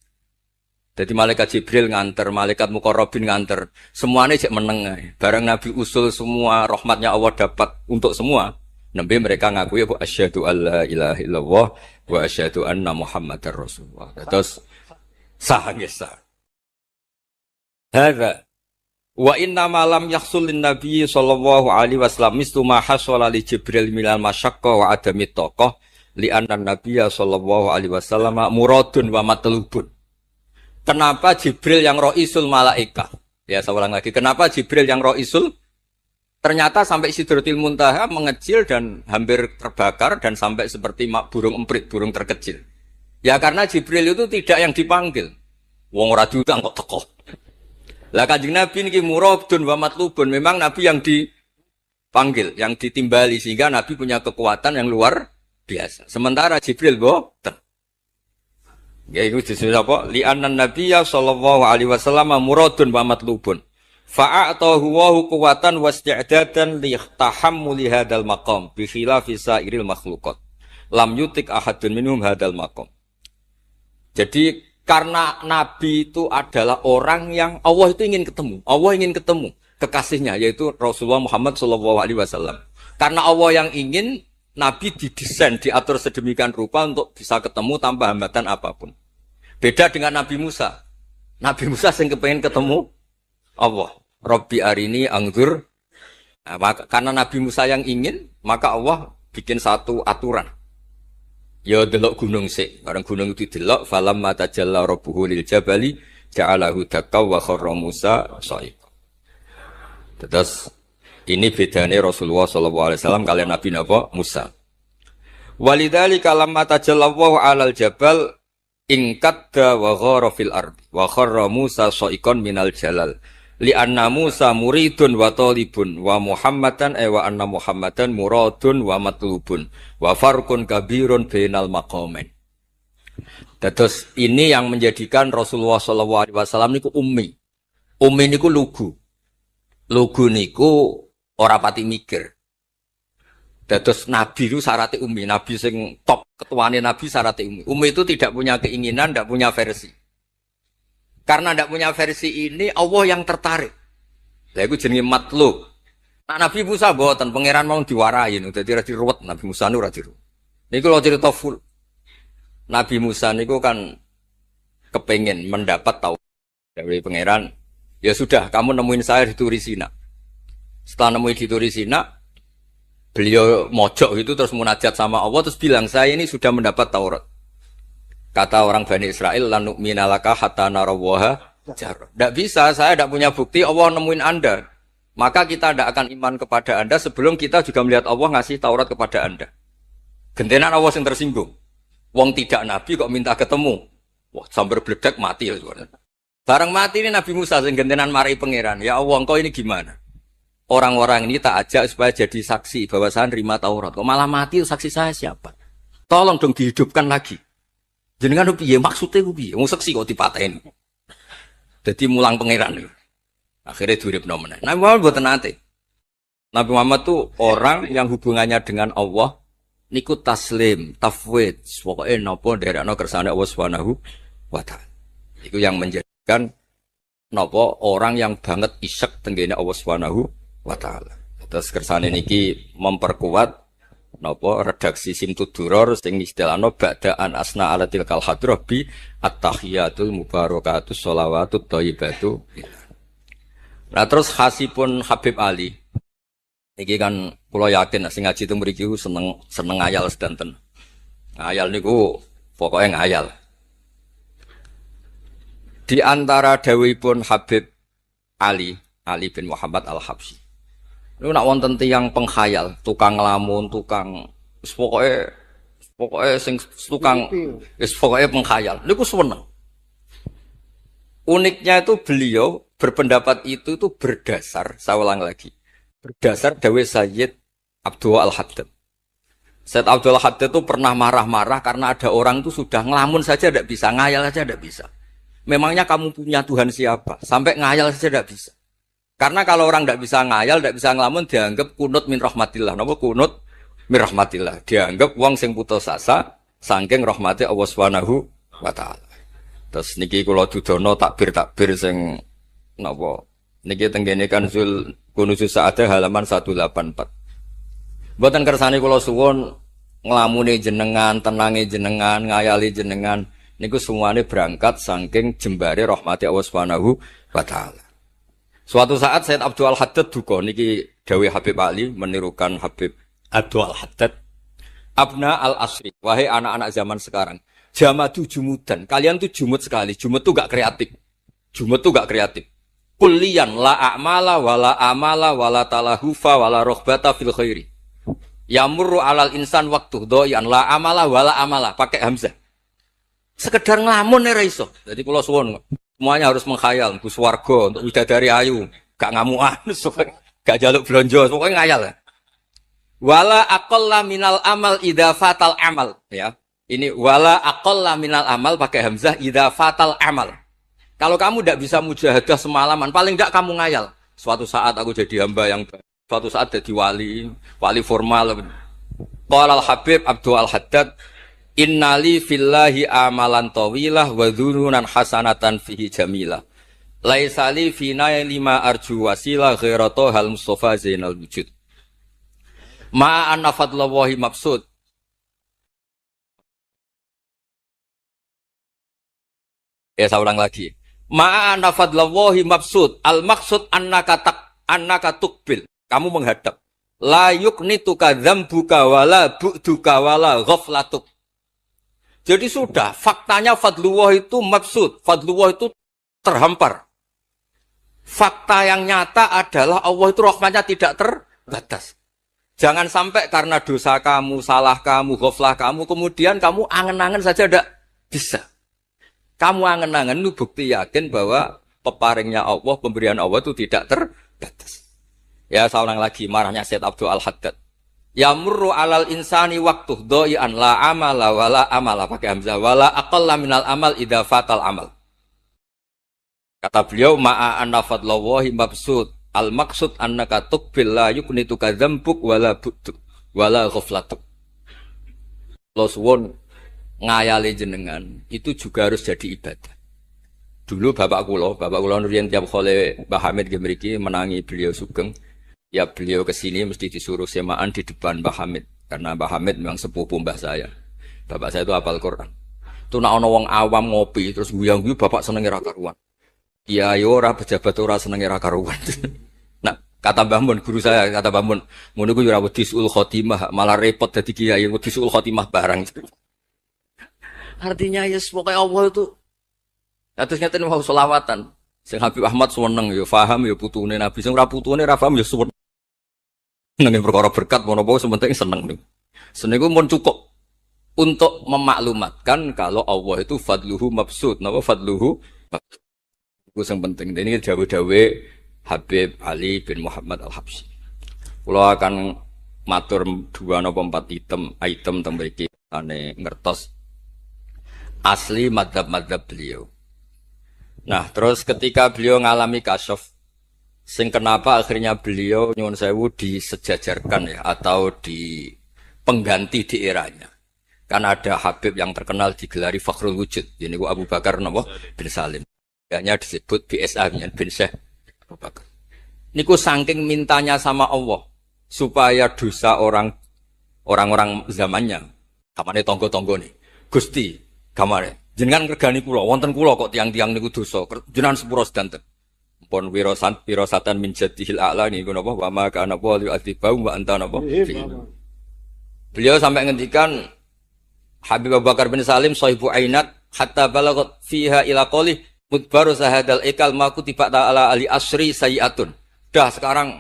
Jadi malaikat Jibril nganter, malaikat Muqarrabin nganter, semuanya cek meneng ae. Bareng Nabi usul semua rahmatnya Allah dapat untuk semua. Nabi mereka ngaku ya asyhadu alla ilaha illallah wa asyhadu anna Muhammadar Rasulullah. Terus sah nggih sah. Hadza wa inna ma lam yahsul lin nabi sallallahu alaihi wasallam mislu ma hasala li Jibril minal masyaqqa wa adamit taqah li anna nabiyya sallallahu alaihi wasallam muradun wa matlubun. Kenapa Jibril yang ro'isul malaikat? Ya, saya ulang lagi. Kenapa Jibril yang ro'isul? Ternyata sampai Sidratil Muntaha mengecil dan hampir terbakar dan sampai seperti burung emprit, burung terkecil. Ya karena Jibril itu tidak yang dipanggil. Wong ora diundang kok teko. Lah Kanjeng Nabi niki muradun wa matlubun. Memang Nabi yang dipanggil, yang ditimbali sehingga Nabi punya kekuatan yang luar biasa. Sementara Jibril boten. Ya itu disebut apa? Li'annan nabiyya sallallahu alaihi wasallam muradun wa matlubun. Fa'atahu wa quwwatan wasti'dadan li tahammuli hadzal maqam bi khilafi sa'iril makhluqat. Lam yutik ahadun minhum hadzal maqam. Jadi karena nabi itu adalah orang yang Allah itu ingin ketemu. Allah ingin ketemu kekasihnya yaitu Rasulullah Muhammad sallallahu alaihi wasallam. Karena Allah yang ingin, nabi didesain, diatur sedemikian rupa untuk bisa ketemu tanpa hambatan apapun. Beda dengan Nabi Musa. Nabi Musa yang kepengen ketemu Allah. Rabbi arini anggur. Nah, karena Nabi Musa yang ingin, maka Allah bikin satu aturan. Ya delok gunung sik. Bareng gunung itu delok, falamma tajalla rabbuhu lil jabali ja'alahu dakka wa kharra Musa sha'iqa. Terus ini bedanya Rasulullah sallallahu alaihi wasallam kalian Nabi napa? Musa. Walidzalika lamma tajallallahu 'alal jabal ingkadda wa ghara fil ardi wa kharra Musa sha'iqan minal jalal li anna Musa muridun wa talibun wa Muhammadan wa anna Muhammadan muradun wa matlubun wa farqun kabirun bainal maqamain. Terus ini yang menjadikan Rasulullah sallallahu alaihi wasallam niku ummi. Ummi niku lugu. Lugu niku ora pati mikir. Terus Nabi itu syaratnya ummi, Nabi sing top ketuane Nabi syaratnya ummi. Ummi itu tidak punya keinginan, tidak punya versi. Karena tidak punya versi ini, Allah yang tertarik. Lah iku jenenge matlub. Nah, Nabi Musa boten pangeran mau diwarai, dadi ra diruwet Nabi Musa niku ra diruwet. Niku lho cerita full. Nabi Musa niku kan kepengen mendapat tahu dari pangeran. Ya sudah, kamu nemuin saya di Turi Sina. Setelah nemuin di Turi Sina, beliau mojok itu terus munajat sama Allah terus bilang saya ini sudah mendapat Taurat. Kata orang Bani Israel lan nu'mina laka hatta narawaha jar. Tidak bisa, saya tidak punya bukti Allah nemuin Anda. Maka kita tidak akan iman kepada Anda sebelum kita juga melihat Allah ngasih Taurat kepada Anda. Gentenan Allah yang tersinggung. Wong tidak nabi kok minta ketemu. Wah, sambar bledek mati ya. Bareng mati ini Nabi Musa sing gentenan mari pangeran. Ya Allah, engkau ini gimana? Orang-orang ini tak ajak supaya jadi saksi bahwa saya nerima Taurat. Kok malah mati saksi saya siapa? Tolong dong dihidupkan lagi. Jenengan piye maksudnya piye? Wong saksi kok dipateni. Jadi mulang pangeran. Akhirnya diuripno meneh. Nabi Muhammad mboten nate. Nabi Muhammad tuh orang yang hubungannya dengan Allah niku taslim, tafwid, pokoke napa nderekno kersane Allah Subhanahu wa taala. Iku yang menjadikan napa orang yang banget isek tenggene Allah Subhanahu wa ta'ala. Terus kersane niki memperkuat napa redaksi Simtuduror sing istilahno ba'daan asna ala tilkal hadrah bi at-tahiyatul mubarakatus sholawatut thayyibatu. Nah terus khasipun Habib Ali niki kan kula yakin sing ngaji teng mriki seneng ngayal sedanten. Ngayal niku pokoke ngayal. Di antara dawuhipun Habib Ali bin Muhammad Al-Habsyi. Lu nak wonten tiyang penghayal, tukang ngelamun, tukang pokoknya sing tukang pokoknya penghayal. Niku seneng. Uniknya itu beliau berpendapat itu berdasar, saya ulang lagi. Berdasar dawuh Sayyid Abdul Al-Haddad. Sayyid Abdul Al-Haddad itu pernah marah-marah karena ada orang itu sudah ngelamun saja tidak bisa, ngayal saja tidak bisa. memangnya kamu punya Tuhan siapa? Sampai ngayal saja tidak bisa. Karena kalau orang tidak bisa ngayal, tidak bisa ngelamun, dianggap kunut min rahmatillah. Napa kunut min rahmatillah? Dianggap wong sing putus asa saking rahmati Allah Subhanahu wa taala. Terus niki kula dudono takbir sing napa? Niki tenggene kan Zul Kunusus Sa'adah halaman 184. Mboten kersane kula suwun nglamune jenengan, tenange jenengan, ngayali jenengan niku semuanya berangkat saking jembare rahmati Allah Subhanahu wa taala. Suatu saat Sayyid Abdul Haddad duka niki dawuh Habib Ali menirukan Habib Abdul Haddad. Abna al-asri, wahai anak-anak zaman sekarang, jamadu jumudan. Kalian tuh jumud sekali. Jumud tuh gak kreatif. Jumud tuh gak kreatif. Kulliyan la a'mala wala amala wala talahufa wala rohbata fil khairi. Yamurru alal insan waktu doyan la amala wala amala pakai hamzah. Sekedar ngelamun ora iso. Jadi kula suwun semuanya harus menghayal, Gus warga untuk widadari ayu, gak ngamuan, gak jaluk blonjo, pokoknya ngayal. Wala aqalla minal amal idza fatal amal, ya. Ini wala aqalla minal amal pakai hamzah idza fatal amal. Kalau kamu tidak bisa mujahadah semalaman, paling tidak kamu ngayal. Suatu saat aku jadi hamba yang baik, suatu saat jadi wali formal. Qala al-Habib Abdul Haddad, innali fillahi amalan tawilah wa dhununan hasanatan fihi jamilah. Laisali fina lima arju wasilah ghairata hal Mustafa Zainal Wujud. Ma'an fadlallahi mabsud. Saya ulang lagi. Ma'an fadlallahi mabsud. Al-maksud annaka tukbil. Kamu menghadap. La yuknituka dzambuka wala bu'duka wala ghaflatuk. Jadi sudah, faktanya fadlullah itu mabsud. Fadlullah itu terhampar. Fakta yang nyata adalah Allah itu rahmatnya tidak terbatas. Jangan sampai karena dosa kamu, salah kamu, ghaflah kamu, kemudian kamu angen-angen saja tidak bisa. Kamu angen-angen itu bukti yakin bahwa peparingnya Allah, pemberian Allah itu tidak terbatas. Ya, saya ulang lagi, marahnya Sayyid Abdul Haddad. Yamurru alal insani waktu doyan la amala wala amala pakai hamzah wala aqalla minal amal idza fatal amal. Kata beliau ma'a anna fadlallahi mabsud al maksud annaka tuqbil la yuknituka dzambuk wala bu'duk wala ghaflatuk. Lo suwun ngayali jenengan itu juga harus jadi ibadah. Dulu bapak kula riyen tiap kali Mbah Hamid nggih mriki menangi beliau sugeng. Ya beliau kesini mesti disuruh semaan di depan Mbah Hamid. Karena Mbah Hamid memang sepupu mbah saya. Bapak saya itu hafal Quran. Itu nak ana wong awam ngopi terus guyang-guyu bapak senenge ra karuan. Kiai ora pejabat ora senenge ra karuan. Nah, kata Mbah Mun guru saya, kata Mbah Mun, ngono ku ora wedi suul khotimah, malah repot dadi kiai wedi suul khotimah barang. Artinya ya pokoke Allah itu atus ngeten mau selawatan. Sing Habib Ahmad seneng ya paham ya putune Nabi, sing ora putune ra paham ya suwun. Nang perkara berkat menapa sementing seneng niku. Seneng iku mun cukup untuk memaklumatkan kalau Allah itu fadluhu mabsud. Napa fadluhu mabsud. Iku sing penting. Ini dawuh-dawuh Habib Ali bin Muhammad Al-Habsyi. Kula akan matur 2 napa 4 item teng mriki ane ngertos asli madzhab-madzhab beliau. Nah, terus ketika beliau ngalami kasyaf, sing kenapa akhirnya beliau nyuwun sewu disejajarkan ya atau di pengganti di eranya. Kan ada Habib yang terkenal digelari Fakhrul Wujud. Ini Abu Bakar napa bin Salim. Hanya disebut BSA bin Syekh Abu Bakar. Niku saking mintanya sama Allah supaya dosa orang-orang zamannya, kamane tonggo-tonggo nih. Gusti, kamane jenengan regani kula, wonten kula kok tiang-tiang niku dosa, jenengan sepuro sedanten. Pun wirosatan min jadihil a'la niku napa wa ma kana wa yu'adzibau wa anta napa. Beliau sampai ngendikan Habib Abu Bakar bin Salim sahibu ainat hatta balagat fiha ila qali mudbaru sahadal ikal maku tiba ta'ala ali asri sayiatun. Dah sekarang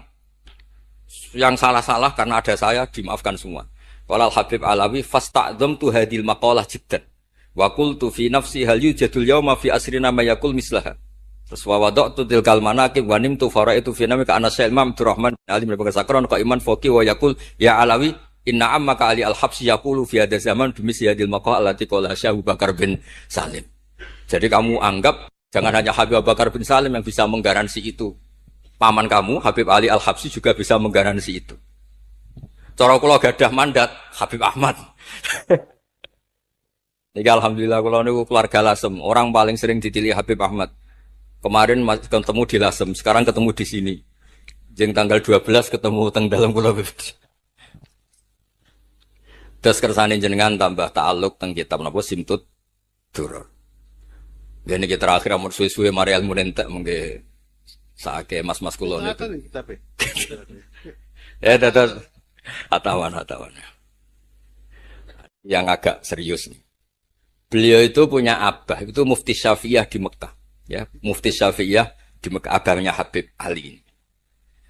yang salah-salah karena ada saya dimaafkan semua. Walal Habib Alawi fasta'dzam tu hadil maqalah jiddan. Wa qultu fi nafsi hal yujadul yawma fi asrina ma yaqul mislaha. Terus wa wada'tu tilkal manaqib wa nimtu faraitu fi namika ana Syekh Imam Abdurrahman Ali bin Bakar Sakron qaiman faqi wa yaqul ya Alawi inna ammaka Ali al-Habsyi yaqulu fi hadha zaman bimis hadil maqalah allati qala Syekh Abu Bakar bin Salim. Jadi kamu anggap Jangan hanya Habib Abu Bakar bin Salim yang bisa menggaransi itu. Paman kamu, Habib Ali Al-Habsyi juga bisa menggaransi itu. Cara kula gadah mandat Habib Ahmad. Niki alhamdulillah kula niku keluarga Lasem. Orang paling sering dipilih Habib Ahmad. Kemarin ketemu di Lasem, sekarang ketemu di sini. Jeng tanggal 12 ketemu teng dalam kula. Terus kersane jenengan tambah ta'alluq teng kitab napa Simtud Duror. Gene iki terakhir amun suwe-suwe mari ilmu entek mengke sake mas-mas kula niku. Ya dados atawan. Yang agak serius nih. Beliau itu punya abah, itu Mufti Syafi'iyah di Mekah. Ya, Mufti Syafi'iyah di Mekah, abahnya Habib Ali.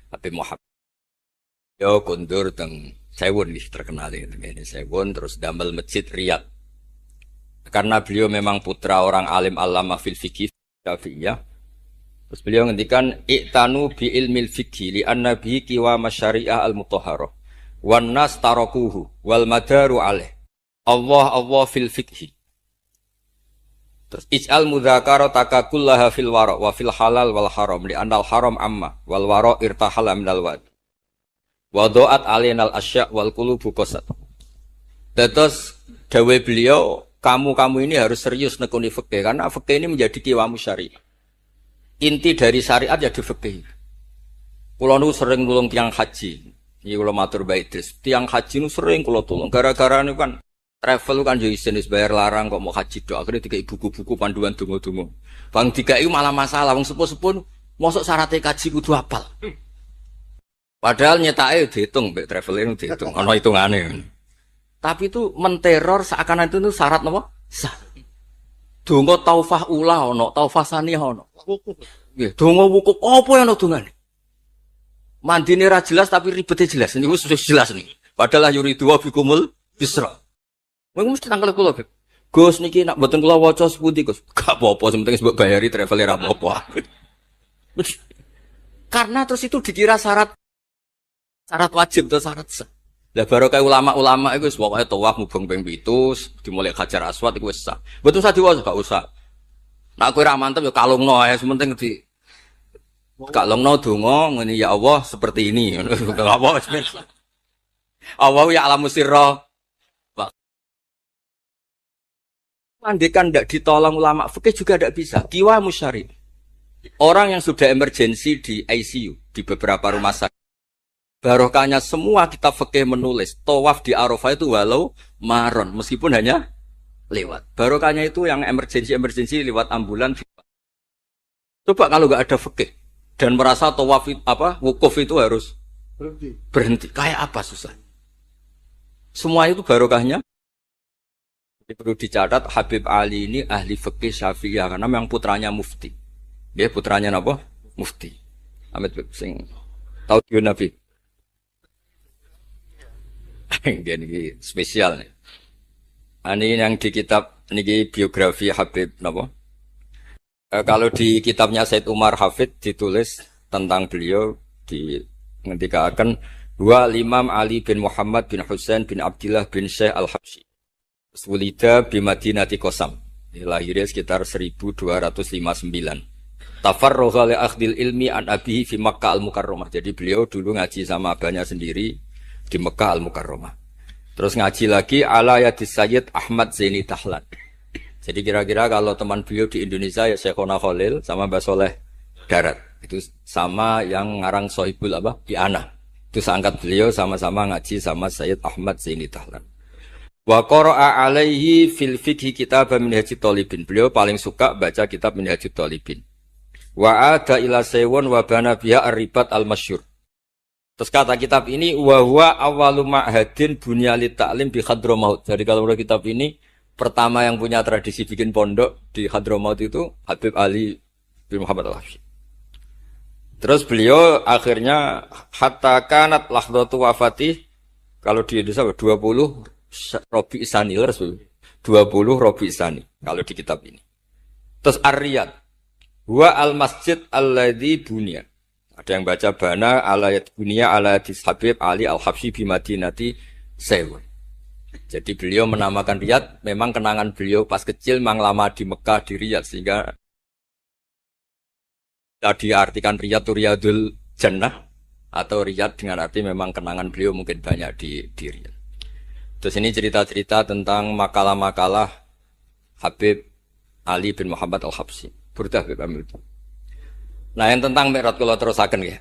Habib Muhammad. Yo kondur teng Sewon nih terkenal ini Sewon, terus damel masjid Riyadh. Karena beliau memang putra orang alim alama fil fikih Syafi'iyah. Terus beliau ngendikan i'tanu bi ilmil fikhi li anna bihi qiwam syariah al mutahharah wan nas tarakuhu wal madaru alaih. Allah fil fikhi. Terus ij'al mudzakarata kullaha fil wara wa fil halal wal haram li anal haram amma wal wara irtahala minal wad. Wa do'at alinal asya wal qulubu qasat. Terus dawe beliau, kamu ini harus serius nekuni fikih karena fikih ini menjadi qiwamus syariah. Inti dari syariat ya di fikih. Kula nu sering nulung tiang haji. Iki kula matur Mbak Idris, tiang haji nu sering kula tulung gara-gara niku kan travel kan yo isin wis bayar larang kok mau haji tok. Akhire dikai buku-buku panduan donga-donga. Bang dikai malah masalah wong sepuh-sepuh mosok syaratnya kaji kudu hafal. Padahal nyetake dihitung mbek traveler dihitung ana hitungane. Tapi itu menteror seakan itu syarat napa? Sah. Donga taufah ula ana, taufah saniyah ana. Nggih, donga wukuf apa yang ana dongane? Mandine ra jelas tapi ribete jelas. Niku wis jelas niki. Padahal yuridu wa bikumul bisra. Wong mesti tangkel kula, Beb. Gus niki nak mboten kula waca sepundi, Gus? Gak apa-apa, sing penting mbok bayari traveler ra apa-apa. Karena terus itu dikira syarat wajib atau syarat sah. Lah barokah ulama-ulama iku wis pokoke tawaf mubeng ping 7 dimulai Hajar Aswad iku wis sah. Mboten usah diwaca, gak usah. Nek kowe ra mantep ya kalungno ae, sementing di kalungno donga ngene ya Allah seperti ini. Gak apa wis. Allah ya alamu sirra. Andekan tidak ditolong ulama fikih juga tidak bisa. Kiwa musyari. Orang yang sudah emergensi di ICU di beberapa rumah sakit. Barokahnya semua kitab fikih menulis tawaf di Arafah itu walau maron meskipun hanya lewat. Barokahnya itu yang emergensi lewat ambulan. Coba kalau nggak ada fikih dan merasa tawaf wukuf itu harus berhenti. Kayak apa susah? Semua itu barokahnya. Jadi perlu dicatat Habib Ali ini ahli fikih Syafi'iyah karena memang putranya mufti. Dia putranya apa? Mufti. Ahmed sing tahu dia Nabi. Ini spesial nih. Ini yang di kitab ini biografi Habib napa? Kalau di kitabnya Said Umar Hafid ditulis tentang beliau di ngendikaken dua Imam Ali bin Muhammad bin Husain bin Abdullah bin Syekh Al-Habsyi. Sulida bi Madinati Qasam. Lahirnya sekitar 1259. Tafarragha li akhdil ilmi an abihi fi Makkah Al-Mukarramah. Jadi beliau dulu ngaji sama abahnya sendiri di Mekah Al-Mukarramah. Terus ngaji lagi ala yadis Sayyid Ahmad Zaini Tahlan. Jadi kira-kira kalau teman beliau di Indonesia ya Syekhona Khalil sama Mbah Soleh Darat. Itu sama yang ngarang Sohibul Iana. Itu seangkat beliau sama-sama ngaji sama Sayyid Ahmad Zaini Tahlan. Wa qara'a alaihi fil fiqhi kitab Minhajut Thalibin. Beliau paling suka baca kitab Minhajut Thalibin. Wa ada ila Sewon wa bana biha ar-ribat al-masyhur. Terus kata kitab ini wa huwa awwalu ma'hadin bunya li ta'lim bi Hadramaut. Jadi kalau udah kitab ini pertama yang punya tradisi bikin pondok di Hadramaut itu Habib Ali bin Muhammad Al-Habsyi. Terus beliau akhirnya hatta kanat lahdatu wafati kalau di Indonesia 20 Robi Isani, 20 Robi Isani kalau di kitab ini. Terus Ar-Riyad wa al-masjid alladzi bunya. Ada yang baca bana alayat bunya alayat Habib Ali Al-Habsyi bi Madinati Sewon. Jadi beliau menamakan Riyadh memang kenangan beliau pas kecil memang lama di Mekah di Riyadh sehingga Tadi artikan riyad itu riyadul jannah atau riyad dengan arti memang kenangan beliau mungkin banyak di Riyadh. Terus ini cerita-cerita tentang makalah-makalah Habib Ali bin Muhammad Al-Habsyi. Burdah Habib Amil. Nah yang tentang Mi'raj kalau terusaken ya.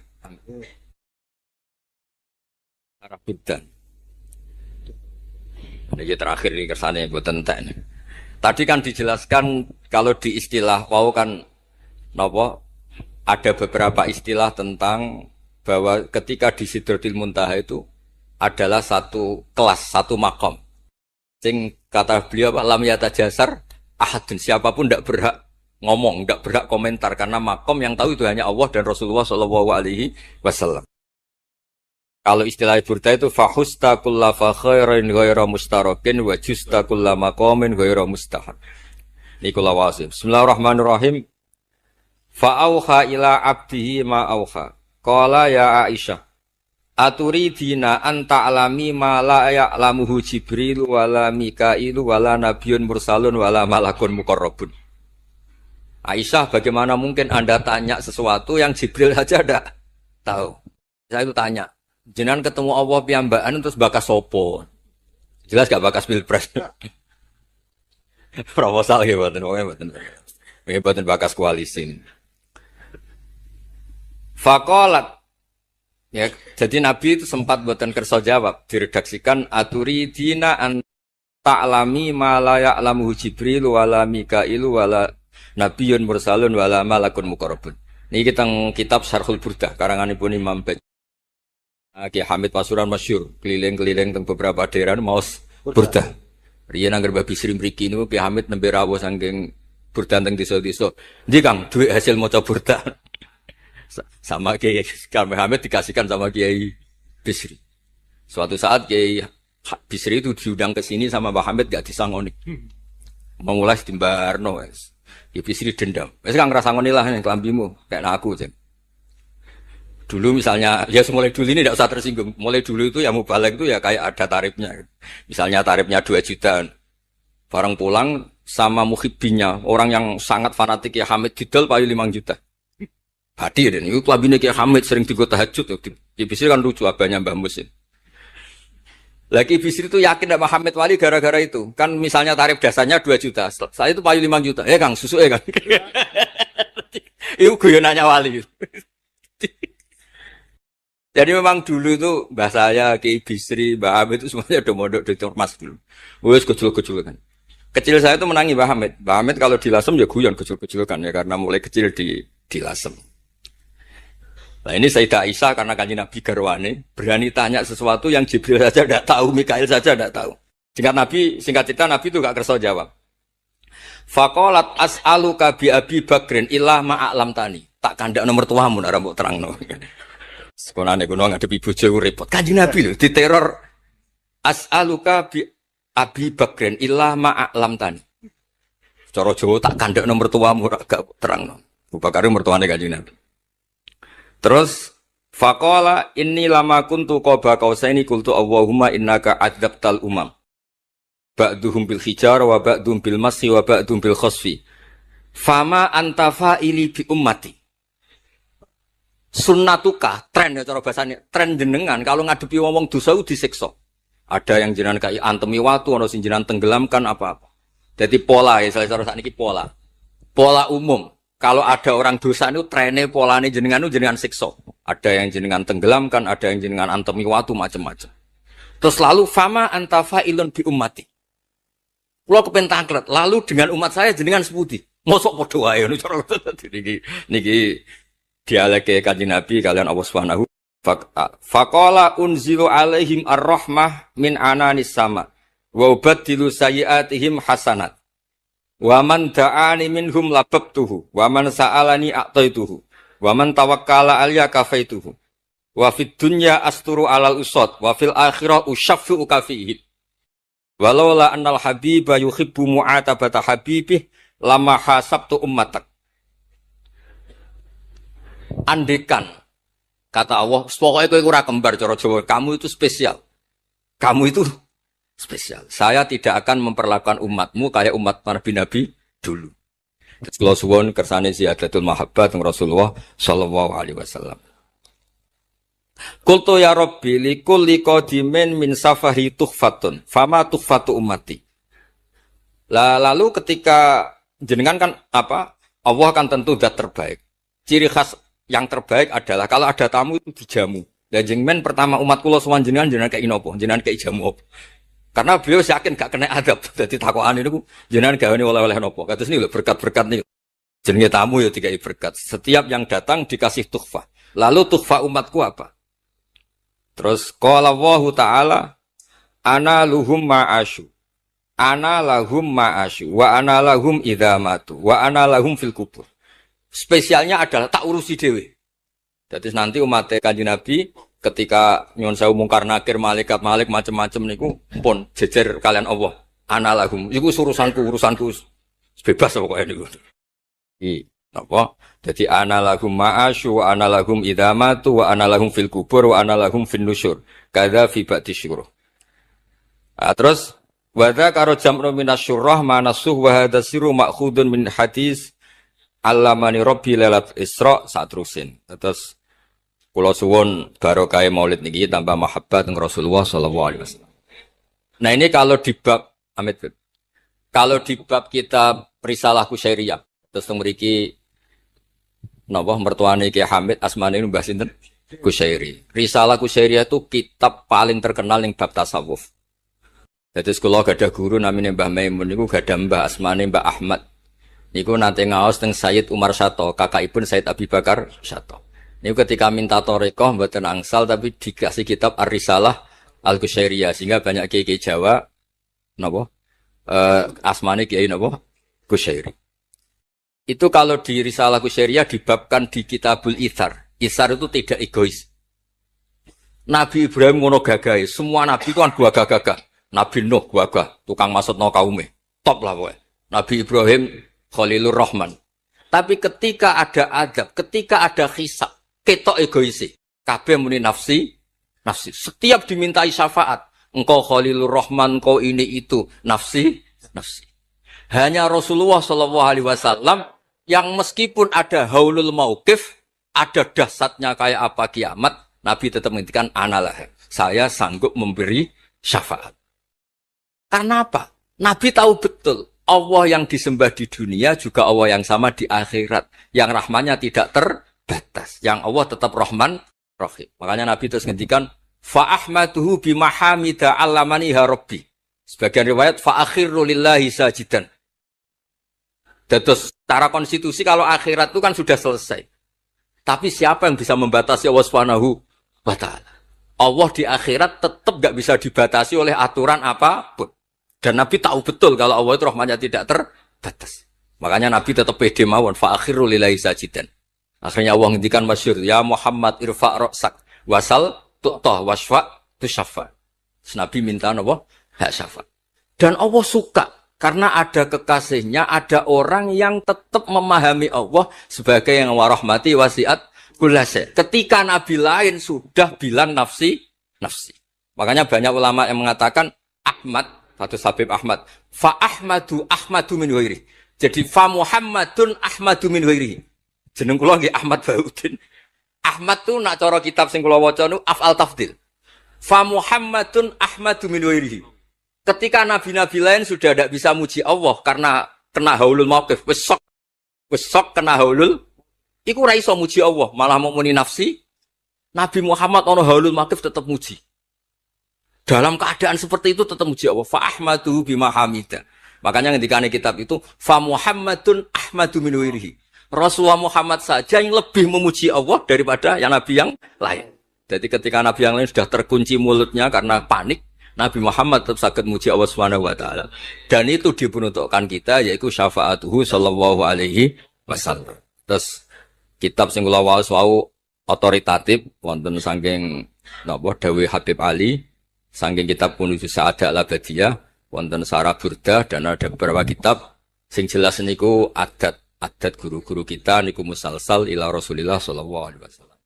Arab Buddha. Ini terakhir ini kesannya buat entek. Tadi kan dijelaskan kalau di istilah wau kan napa ada beberapa istilah tentang bahwa ketika di Sidratil Muntaha itu adalah satu kelas, satu makom. Sing kata beliau apa lam yatajasar ahadun, siapapun tidak berhak ngomong, tidak berhak komentar karena makom yang tahu itu hanya Allah dan Rasulullah Shallallahu alaihi wasallam. Kalau istilah Burda itu fahusta kulla fa khairin ghaira mustarakin wa justa kulla maqamin ghaira mustahab. Nikulah wasim. Bismillahirrahmanirrahim. Fa auha ila abdihi ma auha. Qala ya Aisyah, aturidina an ta'lami ma la ya'lamuhu Jibril wala Mikailu wala nabiyyun mursalun wala malakun muqarrabun. Aisyah, bagaimana mungkin Anda tanya sesuatu yang Jibril saja tidak tahu? Saya itu tanya, jenengan ketemu Allah piyambakan terus bakas sopo? Jelas gak bakas pilpres? Proposal ya buatan bakas koalisi. Fakolat, ya, jadi Nabi itu sempat buatan kersa jawab, diredaksikan aturi dina an ta'lami ma la ya'lamuhu Jibril wala Mikailu wala nabiyyun mursalun wala malakun muqarrabun. Ini kita kitab Syarhul Burdah karanganipun Imam Baj. Ki Hamid Pasuruan masyhur, keliling-keliling teng beberapa daerah maos Burdah. Riyen anggar Mbah Bisri mriki niku Ki Hamid nembe rawuh saking Burdah teng desa-desa. Ndi Kang, duit hasil maca Burdah. Sama Kiai Kang Hamid dikasihkan sama Kiai Bisri. Suatu saat Kiai Bisri itu diundang ke sini sama Mbah Hamid gak disangoni. Memulai timbarno wes. Kiai Bisri dendam. Wes Kang ngrasangoni lah ning klambimu, kayak aku jeng. Dulu misalnya, ya mulai dulu ini tidak usah tersinggung. Mulai dulu itu ya mubalek itu ya kayak ada tarifnya. Misalnya tarifnya 2 juta. Barang pulang sama muhibbinya, orang yang sangat fanatik ya Hamid didol payu 5 juta. Hadir dan itu kelabine Kiai Hamid sering digo tahajud. Kiai Bisri kan lucu abahnya Mbah Musin. Lagi Bisri itu yakin sama Hamid Wali gara-gara itu. Kan misalnya tarif dasarnya 2 juta. Saya itu payu 5 juta. Kang, susu Kang. Itu guyonannya Wali. Jadi memang dulu itu mbah saya, Kiai Bisri, Mbah Hamid itu semuanya udah mondok di Ormas dulu. Wes kecil-kecil kan. Kecil saya itu menangi Mbah Hamid. Mbah Hamid kalau dilasem ya guyon kecil-kecil kan ya karena mulai kecil dilasem. Nah ini Sayyidah Aisyah karena kanjeng Nabi garwane berani tanya sesuatu yang Jibril saja tidak tahu, Mikail saja tidak tahu. Singkat cerita Nabi itu gak kersa jawab. Faqalat as'aluka bi Abi Bakrin illa ma'alam tani. Tak kandak nomor tuamu nek mbok terangno. Sekonane kuno ngadepi bojo repot. Kanjeng Nabi lho diteror as'aluka bi Abi Bakrin illa ma'alam tani. Cara Jawa tak kandak nomor tuamu gak terangno. Abu Bakar mertuane kanjeng Nabi. Terus faqala inni lama kuntu qaba qausaini qultu Allahumma innaka adzabtal umam ba'duhum bil hijar wa ba'dhum bil masyi wa ba'dhum bil khasfi fama anta fa'ili bi ummati sunnatuka tren ya cara bahasane tren jenengan kalau ngadepi wong dosa disiksa ada yang jenengan kaya antemi watu ana sing jenengan tenggelamkan apa-apa dadi pola ya cara sakniki pola umum. Kalau ada orang dosa itu trennya polanya jenengan itu jenengan siksa. Ada yang jenengan tenggelamkan, ada yang jenengan antemi watu macam-macam. Terus lalu fama antafa ilun bi ummati. Kulo kepentaklet. Lalu dengan umat saya jenengan seputi. Mosok padha wae ngono cara niki dialeke Kanjeng Nabi kalian Allah Subhanahu faqala unzilu alaihim ar-rahmah min ananis sama wa ubaddilu sayyiatihim hasanat. Wa man da'ani minhum lababtuhu wa man sa'alani a'taituhu wa man tawakkala alayya kafaituhu wa fid dunya asturu alal usad wa fil akhirah usyaffi'u kafihi walaula annal habiba yuhibbu mu'atabata habibih lama hasabtu ummatak. Andekan kata Allah pokoknya kowe ora kembar cara Jawa, kamu itu spesial, kamu itu spesial. Saya tidak akan memperlakukan umatmu kayak umat Nabi-Nabi dulu. Kula suwun kersane ziyadatul mahabbah teng Rasulullah sallallahu alaihi wasallam. Qultu ya Rabbi likulli qadimin min safari tuhfatun fama tuhfatu ummati. Lalu ketika jenengan kan apa? Allah kan tentu zat terbaik. Ciri khas yang terbaik adalah kalau ada tamu itu dijamu. Dan jenengan pertama umat kula sowan jenengan kayak inopo, jenengan kayak jamu apa? Karena beliau yakin gak kena adab. Dadi takokan niku jenengan gawe oleh-oleh napa? Kados niku berkat-berkat niku. Jenenge tamu ya dikai berkat. Setiap yang datang dikasih tuhfah. Lalu tuhfah umatku apa? Terus qala Allah Ta'ala ana luhum ma'asyu. Ana lahum ma'asyu wa ana lahum idza matu wa ana lahum fil kubur. Spesialnya adalah tak urusi dhewe. Jadi nanti umat Kanjeng Nabi ketika nyuwun sewu mungkar nakir malaikat macam-macam niku pun jejer kalian Allah. Ana lahum. Iku urusanku bebas pokoke niku. Apa? Jadi ana lahum ma'asyu wa ana lahum idza matu wa ana lahum fil kubur wa ana lahum fin nusyur. Kadza fi ba'di syuruh. Terus wa dzakara jam'un minasyurrah manasuh wa hadza sirru ma'khudun min hadis allamani rabbi lailat isra satrusin. Terus kula suwun barokah maulid niki tambah mahabbah teng Rasulullah sallallahu alaihi wasallam. Nah ini kalau di bab kitab Risalah Kusyairiyah terus mriki napa mertuane Ki Hamid asmane Mbah sinten Kusyairi. Risalah Kusyairiyah itu kitab paling terkenal ning bab tasawuf. Jadi sekolah gadah guru namanya Mbah Maimun niku gadah Mbah asmane Mbah Ahmad. Niku nate ngaos teng Sayyid Umar Sato, kakakipun Sayyid Abi Bakar Sato. Niku ketika minta thariqah mboten angsal tapi dikasih kitab Ar-Risalah Al-Kusyairiyah sehingga banyak kiai Jawa napa asmane kiai napa Kusyairi. Itu kalau di Risalah Kusyairiyah dibabkan di Kitabul Itsar. Itsar itu tidak egois. Nabi Ibrahim ngono gagahe, semua nabi itu kan gagah-gagah. Nabi Nuh gagah, tukang maksudno kaume. Top lah pokoknya. Nabi Ibrahim Khalilur Rahman. Tapi ketika ada adab, ketika ada hisab, ketok egoisi. Kabeh muni nafsi. Setiap dimintai syafaat, engkau Khalilur Rahman, engkau ini itu, nafsi. Hanya Rasulullah sallallahu alaihi wasallam yang meskipun ada haulul mauqif, ada dahsyatnya kayak apa kiamat, Nabi tetap menghentikan analah. Saya sanggup memberi syafaat. Karena apa? Nabi tahu betul Allah yang disembah di dunia juga Allah yang sama di akhirat. Yang rahmannya tidak terbatas. Yang Allah tetap Rahman Rahim. Makanya Nabi terus ngendikan fa'ahmaduhu bimahamida allamaniha rabbi. Sebagian riwayat fa'akhiru lillahi sajidan. Terus secara konstitusi kalau akhirat itu kan sudah selesai. Tapi siapa yang bisa membatasi Allah Subhanahu wa ta'ala? Allah di akhirat tetap gak bisa dibatasi oleh aturan apapun. Dan Nabi tahu betul kalau Allah itu rahmatnya tidak terbatas. Makanya Nabi tetap pede mawon fa'akhiru lillahi sajidan. Akhirnya Allah ngendikan masyhur, ya Muhammad irfa' ra'sak wasal tu'tah wasfa' tusyaffa. Nabi minta apa? Hak syafaat. Dan Allah suka karena ada kekasihnya, ada orang yang tetap memahami Allah sebagai yang warahmati wasiat kullase. Ketika Nabi lain sudah bilang nafsi. Makanya banyak ulama yang mengatakan Ahmad Fatus Habib Ahmad. Fa Ahmadu min wairi. Jadi fa Muhammadun Ahmadu min wairi. Jeneng kula nggih Ahmad Baudin. Ahmad tu nak cara kitab sing kula waca nu af'al tafdil. Fa Muhammadun Ahmadu min wairi. Ketika nabi-nabi lain sudah tidak bisa muji Allah karena kena haulul mauqif, wis sok kena haulul, iku ora iso muji Allah, malah mau muni nafsi. Nabi Muhammad ono haulul mauqif tetap muji. Dalam keadaan seperti itu tetap muji Allah. Fa ahmadu bima hamida. Makanya ketika kitab itu fa Muhammadun Ahmadu min wairihi. Rasulullah Muhammad saja yang lebih memuji Allah daripada yang nabi yang lain. Jadi ketika nabi yang lain sudah terkunci mulutnya karena panik, Nabi Muhammad tetap sakit muji Allah Subhanahu wa taala. Dan itu diperuntukkan kita yaitu syafaatuhu sallallahu alaihi wasallam. Terus kitab sing kula waos wau otoritatif wonten saking napa dawuh Habib Ali. Saking kitab Kunuz Sa'adah Al-Abadiyah, wonten Sarah Burdah dan ada beberapa kitab sing jelas niku adat guru-guru kita niku musalsal ila Rasulillah sallallahu alaihi wasallam.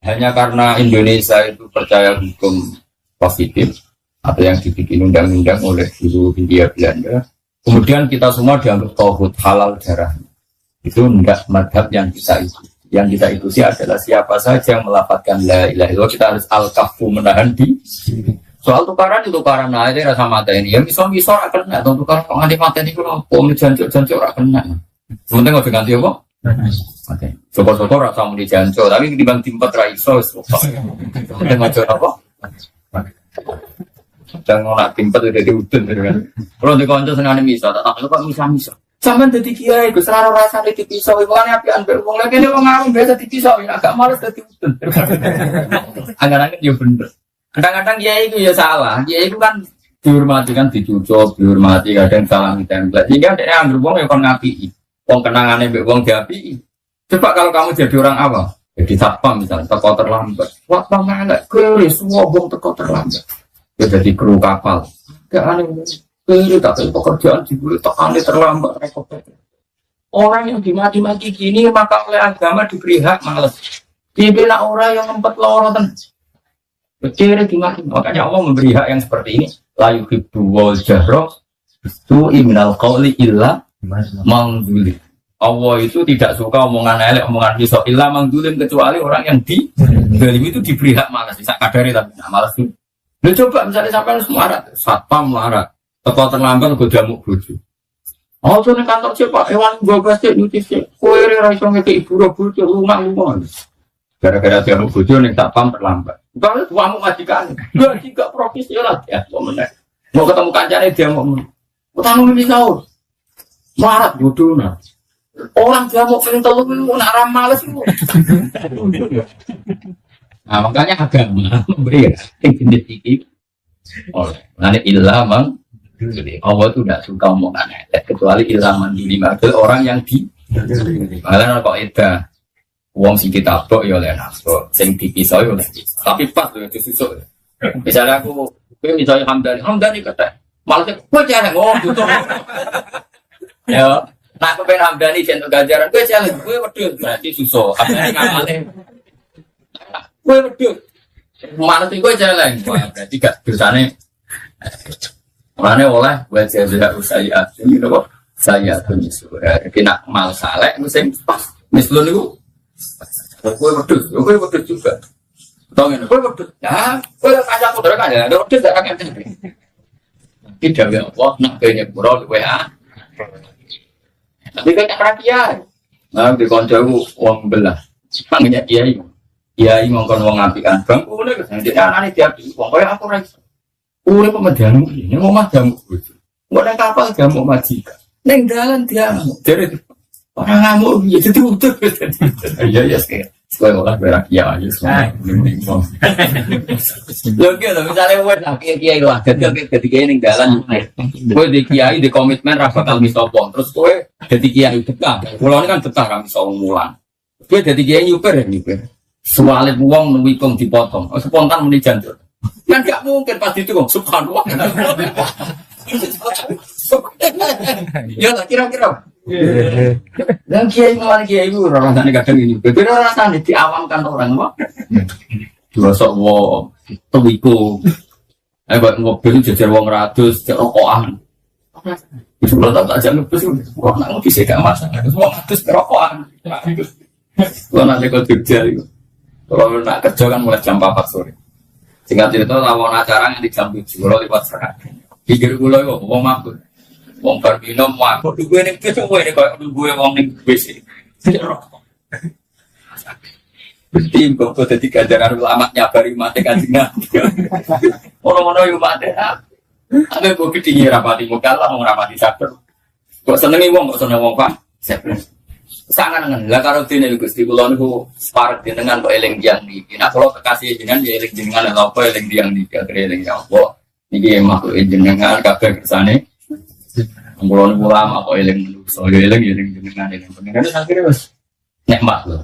Hanya karena Indonesia itu percaya hukum positif atau yang dibikin undang-undang oleh guru Hindia Belanda, Kemudian kita semua dianggap tauhid halal darah. Itu enggak madhab yang kita ikuti. Yang kita ikuti adalah siapa saja yang melafadzkan la ilaha illallah, kita harus al-kafu menahan di. Soal tukaran itu tukaran aja rasa mata ini. Yang bisa akan kena. Atau tukaran penganti mata ini kalau om jancuk akan kena. Sementara nggak ganti apa? Oke. Syukur-syukur rasa mau dijancuk. Tapi dibanding timpat raiso. Sementara ngajar apa? Dan ngonak timpat udah diudun. Kalau di konco senang misal, tak tahu kok misal. Sampai jadi kiai, gue selalu rasa di pisau. Bukannya apian berhubung lagi dia ngomong biasa di pisau. Agak malas jadi udun. Agak-agak dia bener. Kadang-kadang kiai itu ya salah. Kiai itu kan dihormati kan dicucuk, dihormati kadang salah ditempel. Sehingga dia ambil uang yang kon ngapi. Uang kenangannya uang diapi. Coba kalau kamu jadi orang apa? Jadi satpam misalnya, teko terlambat. Waktu mana keris, semua uang teko terlambat. Dia jadi kru kapal. Gak aneh. Keris tak ada pekerjaan dibeli tekannya terlambat. Orang yang dimaki-maki gini maka oleh agama diberi hak males. Dibela orang yang ngempet lorotan. Kecil gimana? Makanya Allah memberi hak yang seperti ini. La yuhibbu wal jahra su'i minal qawli illa mangdzuli. Allah itu tidak suka omongan elek, omongan pisau illa mangdzulin, kecuali orang yang zalim itu diberi hak malas. Bisa kadari tapi enggak malas itu. Lu coba misalnya sampai semua marah, satpam marah, teko terlambat gue jamuk bojo. Oh tuh ning kantor siapa? Hewan gua pasti nyuci sih. Kowe ra iso ngeki ibu ro bojo lunga-lunga. Gara-gara dia mau bojo ning satpam terlambat. Kalau tuamu majikan, dia juga profesional ya, mau ketemu kancane dia mau utang pisau, marat bodoh nah. Orang dia mau pengen telur itu nak ramal sih. Nah makanya agama memberi jenis ini. Oh, nanti ilhamang, Allah itu tidak suka omongan kecuali ilhaman di lima orang yang di. Malah kok itu. Uang sing ditabok ya oleh nafsu, sing dipisau ya oleh pisau. Tapi pas tuh disusuk. Misalnya aku, misalnya Hamdani kata, malah gue jarang butuh. Ya, nah aku pengen Hamdani jentuk ganjaran, gue jalan, gue wedus berarti susuk. Hamdani ngamalin, gue wedus. Mana sih gue jalan, berarti gak dosanya. Mana oleh gue jalan saya ini kok saya tuh kena mal saleh, musim pas, misalnya itu. Gue wedus juga. Tahu nggak? Gue wedus. Ya, gue kacang putera kan ya. Ada wedus tak kacang. Tidak ya Allah nak kayaknya kurang WA. Tapi kan rakyat. Nah di koncoku uang belah. Panggilnya kiai. Kiai ngongkon uang ngapikan bang. Udah kesana. Jadi anak dia uang kaya aku rais. Udah pemadamu ini mau madamu. Gue naik kapal dia mau majikan. Neng jalan dia. Jadi orang ngamuk, ya jadi utuh. Iya, sekarang. Sekarang orang berak, ya, semua. Loh, gitu, misalnya, kiai lah, ketika ini jalan, gue di kiai, di komitmen, rapat al-misopong, terus gue jadi kiai dekat. Pulau ini kan dekat, kami soal mulan. Gue jadi kiai nyuper, Sualit uang, nuwikong dipotong, spontan menijantur. Kan gak mungkin, pas itu, subhanallah. Ya lah, kira-kira. Dan kiai malah kiai itu rasanya kadang ini. Berbeda rasanya diawamkan orang apa? Dua sok wong, tewiku. Buat mobil jajar wong ratus, rokokan. Kalau tak jangan lupa wong nak ngopi sih gak masalah. Wong ratus rokokan. Kalau nanti kau kerja itu, kalau nak kerja kan mulai jam 4 sore. Singkat cerita lawan acara yang di jam 7 kalau lewat serat. Pikir gue loh, wong mabuk. Wong berbino mabuk, gue nih kita gue nih kayak gue wong nih besi, berarti kok jadi kajaran ulama nyabari mati kajian, orang-orang yang mati, ada gue ketinggi rapati muka lah, mau rapati sabar, kok senengi wong, kok seneng wong pak, sangat dengan lah kalau ini gusti kulon itu separuh dengan kok eleng yang di, nah kalau kekasih jenengan ya eleng jenengan atau apa eleng yang di, kira eleng yang apa, ini makhluk jenengan kafe kesana. Mulai ulama kok eling soalnya eling jenengan itu akhirnya bos nikmat loh.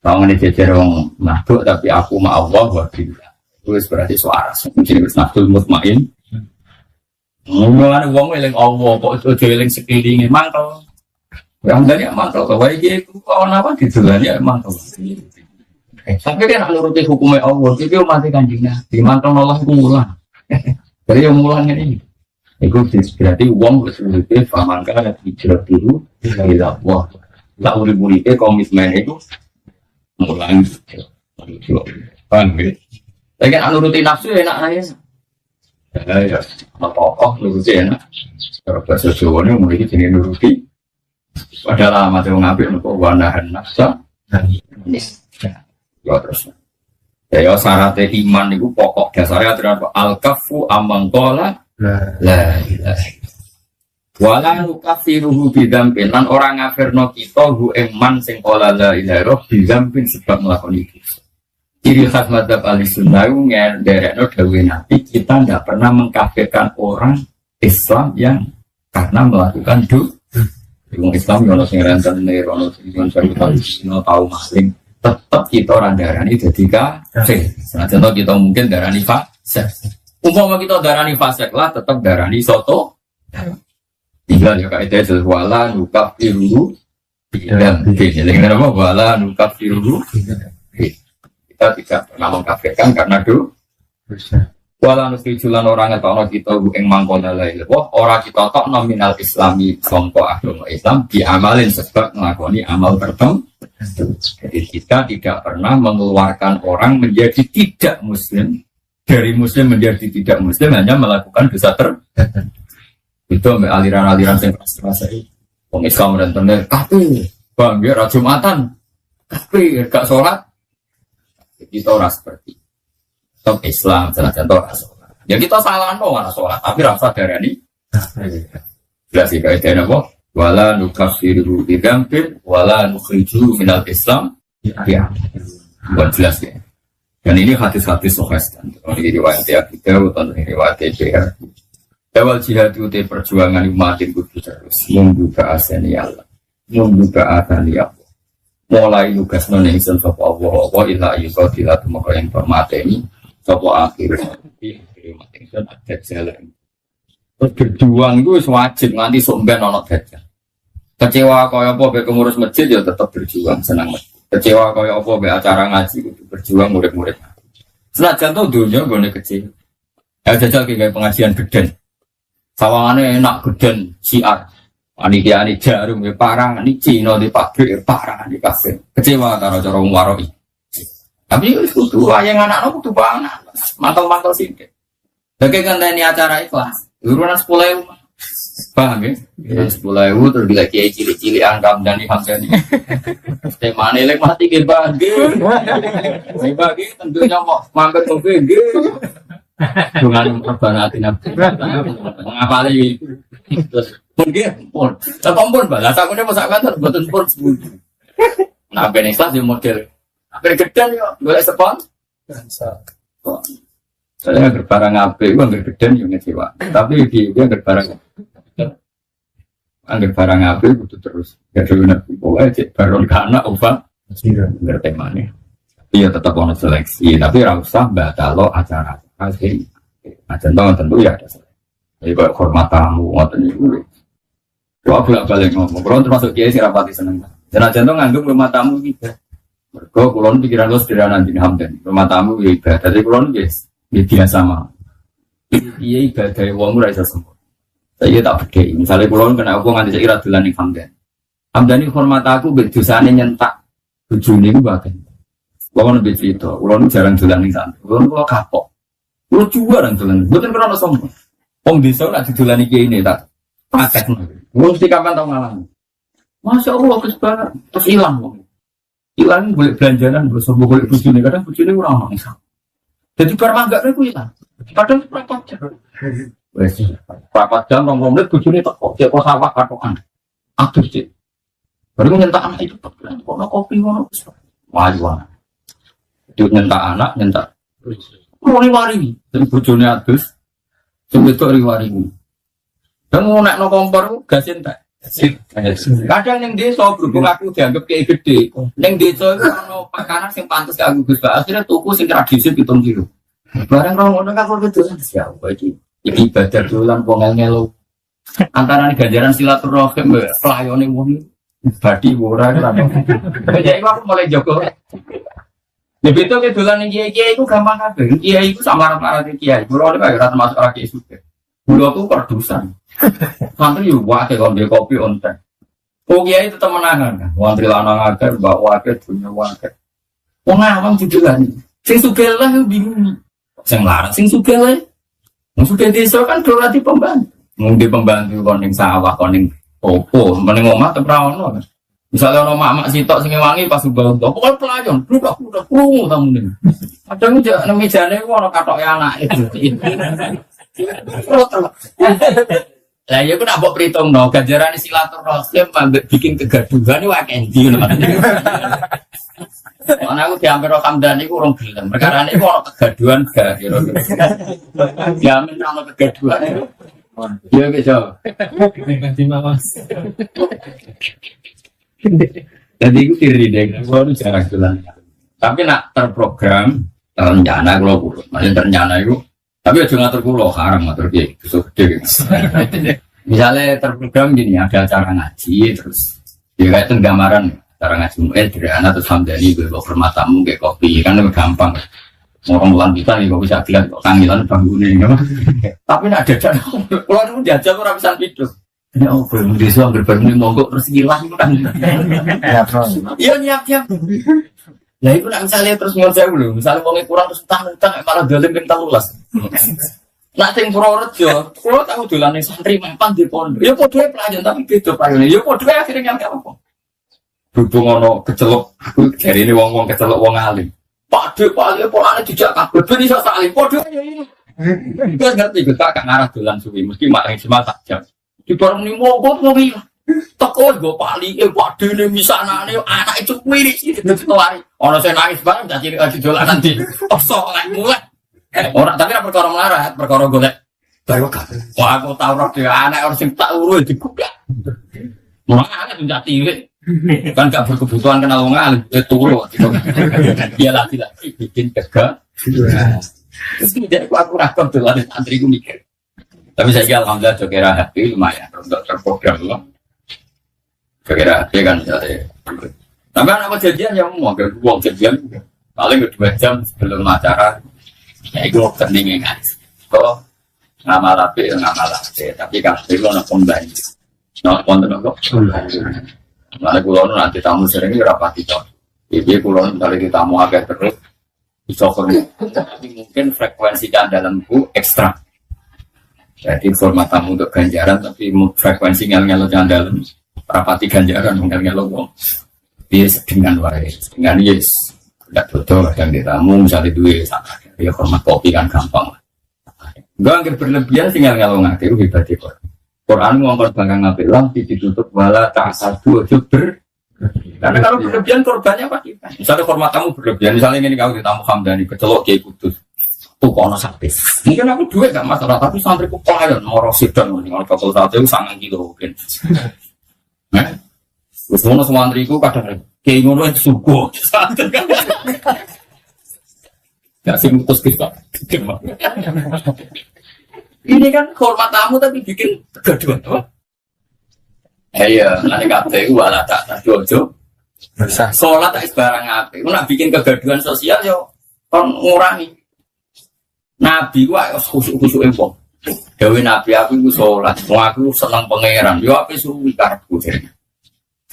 Kalau ini jajar orang mabuk tapi aku ma Allah buat dia. Itu berarti suara. Jadi nafsul mutmain. Ngomongin uang eling Allah kok itu eling sekelilingnya mantel. Yang dari mantel kau baik itu kau apa ditulanya mantel. Tapi kan nuruti hukumnya Allah. Jadi mati kanjingnya di mantel Allah itu mulan. Dari yang mulannya ini. Iku berarti wong wis uripe famangka nek hijrah dulu ila wah. Lah urip-uripe komitmen itu mulai paham gitu. Tapi kan nuruti nafsu enak aja. Ya, apa-apa nuruti enak. Kalau bahasa Jawa ini mulai jadi nuruti. Padahal amat yang ngambil nopo wanahan nafsa. Ya terus. Ya syaratnya iman itu pokok dasarnya adalah al-kafu amangkola la ilaha. Wala nukafiruhu bidzambin lan ora ngafirno kita hu iman sing ora la ilaha bidzambin sebab melakukan itu. Ciri khas madzhab Ahlussunnah ngenderekno dawuh Nabi kita tidak pernah mengkafirkan orang Islam yang karena melakukan dosa. Wong Islam ono sing rentene ono sing tahu maling tetap kita orang darani dadi kafir. Senajan kita mungkin darani fasik. Umpama kita darani fasik lah tetap darani soto. Tinggal ya kaidah wala nukafiruhu bidzambin. Jadi kenapa wala nukafiruhu? Kita tidak pernah mengkafirkan karena dosa. Wala nusijulan orang ngetokno kita ing mangkona la ilaha ora kita tok nominal islami sangka agama Islam diamalin sebab nglakoni amal tertentu. Jadi kita tidak pernah mengeluarkan orang menjadi tidak muslim dari muslim menjadi tidak muslim hanya melakukan dosa tertentu. Itu aliran-aliran yang keras-keras itu. Wong Islam rentenir kafir, bang dia Jumatan, kafir, gak sholat. Kita orang seperti top Islam, salah contoh sholat. Ya kita salah no mana sholat, tapi rasa darani. Jelas sih kaitnya apa? Wala nukafiru bidzambin, wala nukhriju minal Islam. Ya, buat jelas ya. Dan ini hadis-hadis sahih dan ini riwayat Abi Dawud atau riwayat Bukhari. Awal jihad itu perjuangan umatin kudu terus membuka asani Allah, membuka asani Allah. Mulai tugas nonengsun sapa Allah ila yuqatilat maka yang permateni sapa akhir ingsun ada jalan. Terus berjuang itu wajib nganti sok ben ana dajjal. Kecewa kaya apa be pengurus masjid ya tetap berjuang senang. Kecewa kaya apa be acara ngaji kudu berjuang murid-murid. Senajan to dunya gone kecil. Ya jajal kayak pengajian geden. Sawangane enak geden siar. Panitia ini jarum ya parah, ini Cina di pabrik parah di kafe. Kecewa karo cara waroi. Tapi itu yang anak-anak itu banget, mantel-mantel singkir. Bagi kan ini acara ikhlas, urunan 10.000, paham ya? 10.000 terus bila kiai cili-cili anggam dan dihamdani. Tema nilai mati ke bagi tentunya mau mampir ke bagi. Dengan perbanati nabi, mengapa lagi? Pun, terkompon balas aku ni masak kantor, betul pun sebut. Nah, benislah di model. Apa geden yo, boleh sepon? Saya berbarang ape, gua nggak geden yo ngecewa. Tapi dia berbarang, angger barang ape butuh terus. Gak ada guna, pokoknya cek baron kana ubah. Ngerti mana? Iya tetap ono seleksi, tapi rausah batalo acara. Asli, tentu ya ada. Jadi kalau hormat tamu, ngoten itu. Doa bolak-balik ngomong, kalau termasuk kiai sih rapati seneng. Jangan nganggep rumah tamu gitu. Mergo kulon pikiran lo sederhana di Hamdan. Rumah tamu ya ibadah, tapi kulon guys, biasa mah. Iya ibadah wong ora iso sembuh. Saya tak bedheki. Misalnya kulon kena apa nganti saya dolan ning Hamdan. Hamdan iki hormat aku mbek dosane nyentak bojone iku bagian. Kulon lebih cerita, kulon jarang dolan ning sana. Kulon kok kapok. Kulon juga orang dolan, mboten krono sombong. Wong desa nak didolani kiai ini tak praktek. Wong mesti kapan tau ngalang. Masya Allah kesempatan terus hilang wong. Hilang boleh belanjanan, boleh sombong boleh bojone, kadang bojone ora ono iso. Jadi permanggane ku hilang. Padahal berapa jam? Wes, berapa jam 20 menit bojone teko, kok sawah katokan. Aduh sih. Baru nyentak anak itu kok kopi ngono. Wah. Dia nyentak anak, nyentak. Mau riwari, jadi bojone adus. Sing wedok riwari. Dan nek no kompor gas entek. Kadang ning desa berhubung aku dianggap kayak gede. Ning desa iku ono pakanan sing pantes kanggo Gus Bak. Akhire tuku sing tradisi 7 kilo. Barang ora ngono kan kok dosa siapa iki. Iki ibadah dolan wong ngelo. Antarané ganjaran silaturahim pelayone wong badi ora kan. Jadi aku mulai jogo. Begitu ke dolan ning kiai-kiai iku gampang kabeh. Kiai iku sama rata-rata kiai. Kulo ora termasuk ora kiai sudah. Gula tuh kerdusan. Santri yo wae kon dia kopi onten. Oh kiai tetep menangan kan. Santri lanang akeh, mbak wae dunya wae. Wong awam didelani. Sing sugih lah bingung. Sing larang sing sugih lah. Wong sugih desa kan dorati pembantu. Mungkin pembantu kon ning sawah kon ning opo, meneng omah tetep ra ono. Misalnya ono mak-mak sitok sing wangi pas ubah pokoknya pelayan, budak krungu tamune. Kadang njak nang mejane ono katoke anake. Lah ya ku nak mbok pritungno ganjarane silaturahim ambek bikin kegaduhan wae endi ngono. Ana aku diambil Hamdan iku urung gelem. Perkarane iku ono kegaduhan gak kira-kira. Diamin ono kegaduhan. Ya wis yo. Jadi itu diri deh, kalau jarang jalan. Tapi nak terprogram, rencana kalau kurus, masih rencana itu. Tapi aja ngatur kulo, haram ngatur gitu, gede. Misalnya terprogram gini, ada acara ngaji, terus ya kayak itu gambaran, acara ngaji sederhana terus Hamdani gue bawa permatamu kayak kopi, kan lebih gampang. Orang bulan kita nih, kok bisa dilihat kok kangilan bangunin, tapi nak jajan, kalau itu jajan orang bisa hidup. Ya oh belum desa berbagi monggo terus hilang itu kan. Iya nyiap-nyiap. Lah iku nek misale terus nyon sewu lho, misale wong kurang terus utang-utang malah dolen ping 13. Nek sing Purworejo, kulo tau dolane santri mempan di pondok. Ya padha pelajaran tapi beda payune. Ya padha akhirnya nyampe apa. Berhubung ono kecelok, aku jarine wong-wong kecelok wong alim. Padha polane dijak kabeh ben iso saling padha ya ini. Wis ngerti betak kan arah dolan suwi mesti maksimal tak jam. Di barang ini mogok mobil teko gue pali padu ini misalnya anak itu mirip sih hari orang saya nangis banget jadi jualan nanti soalnya mulai orang tapi nak perkara melarat perkara golek baru kan wah aku tahu roh dia anak orang sing tak urus dikudak mulai anak menjadi kan gak berkebutuhan kenal wong itu loh dia laki-laki bikin tegak terus kemudian aku rakam tuh ada santri gue mikir. Tapi saya kira alhamdulillah jokera happy lumayan untuk terprogram loh. Jokera happy kan misalnya. Tapi anak kejadian yang mau ke uang kejadian paling 2 jam sebelum acara. Ya itu keningin kan. Kalau ngamal api. Tapi kan itu nak pembantu. Nak pembantu. Mana kulon nanti tamu sering rapati toh. Jadi kulon kali kita tamu agak terus. Bisa tapi mungkin frekuensi dalam buku ekstra. Jadi format tamu untuk ganjaran tapi frekuensi ngel-ngelo jangan dalam rapati ganjaran ngel-ngelo wong. Yes dengan waris, dengan yes tidak betul dan ditamu misalnya duit sama dia format kopi kan gampang. Enggak angker berlebihan tinggal ngelo ngake itu hebat di Quran ngomong bangga ngapik lang ditutup wala ta'asadu aja karena kalau berlebihan korbannya apa kita? Misalnya format tamu berlebihan, misalnya ini kau ditamu Hamdani kecelok kiai kudus. Kono sate. Mungkin aku duit gak masalah, tapi santriku pelayan mau rosidon nih, kalau bakal sate itu 9 kilo mungkin. Terus ngono santriku kadang kayak ngono itu sugo. Gak sih mutus kita. Ini kan hormat tamu tapi bikin kegaduhan, apa? Iya, nanti KPU ala tak dojo. Sholat tak sembarang apa? Nak bikin kegaduhan sosial yo, kon ngurangi. Nabi gua khusuk-khusuk empong. Dewe Nabi aku iku salat, wong aku seneng pangeran. Yo ape suwi karepku.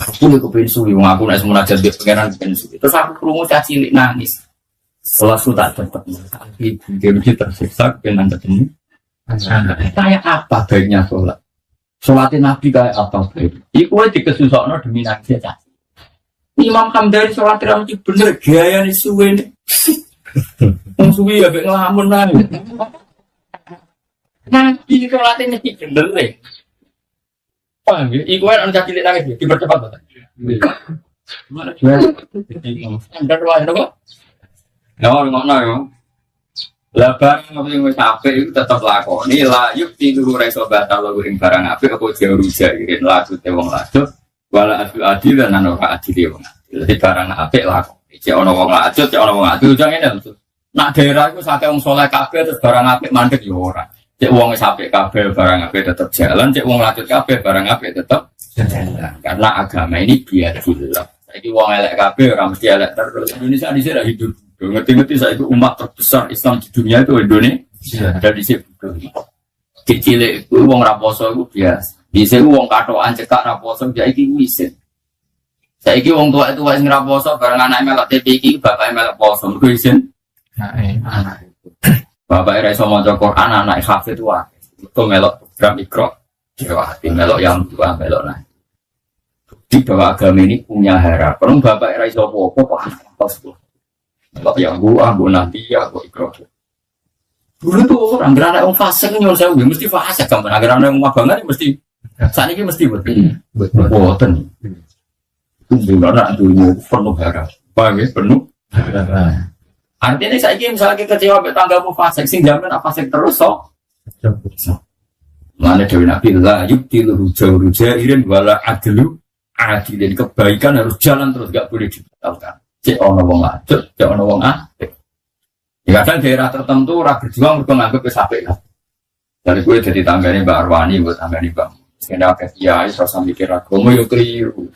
Aku lek pengen suwi wong aku nek semunajat mbek pangeran pengen suwi. Terus aku krungu cah cilik nangis. Salat sudah tetep. Ibu dia tersiksa pengen ketemu. Kayak apa baiknya salat? Salatnya Nabi kayak apa baik? Iku dikesusokno demi nangis cah. Imam Hamdani salat ramji bener gayane suwe. Wong suwi ya mek nglamun nang. Nabi salatnya iki bener e. Paham ya? Iku ana cah cilik nangis dipercepat to. Mana jual? Standar wae napa? Ya ngono ya. Lah barang apa sing wis apik iku tetep lakoni la yuk tiru ra iso batal ing barang apik apa diuruja iki laku te wong lajut wala adil lan ana adil wong. Dadi barang apik lakoni. Cek ana wong lajut, cek ana wong adil jange ngene. Nak daerah iku sate wong saleh kabeh terus barang apik mandek ya ora. Cek wong wis apik kabeh barang apik tetep jalan, cek wong lajut kabeh barang apik tetep jalan. Karena agama ini biadillah. Saiki wong elek kabeh ora mesti elek terus. Indonesia dhisik ra hidup. Ngerti-ngerti saiki umat terbesar Islam di dunia itu Indonesia. Dari situ. Cilik kuwi wong ra poso iku biasa. Dhisik wong katokan cekak ra poso saiki wisit. Saiki wong tuwa itu wis ora poso bareng anake melok TV iki bapake melok poso. Mergo isin. Anak. Bapak ra iso maca Quran anak hafid wae. Mergo melok program Iqra. Dewa melok yang tua melok nah. Di bahwa agama ini punya harapan. Bapak ra iso apa-apa kok anak poso. Melok yang gua nabi ya kok Iqra. Dulu tuh orang anak orang fasik nyuruh saya mesti fasik kan, agar anak yang mabangan mesti saat ini mesti betul, betul. Itu benar dulu penuh harap, paham ya penuh. Artinya saya ini misalnya kecewa tanggamu fasik, sing jamin apa fasik terus so. Mana dewi nabi lah, yuk tilu ruja irin wala adlu adilin kebaikan harus jalan terus gak boleh dibatalkan. Cek ono wong adil, cek ono wong adil. Ya kadang daerah tertentu orang berjuang untuk menganggap kesapek lah. Dari gue jadi tanggane Mbak Arwani buat tanggane Bang. Sekarang agak kiai rasa mikir aku mau yuk keliru.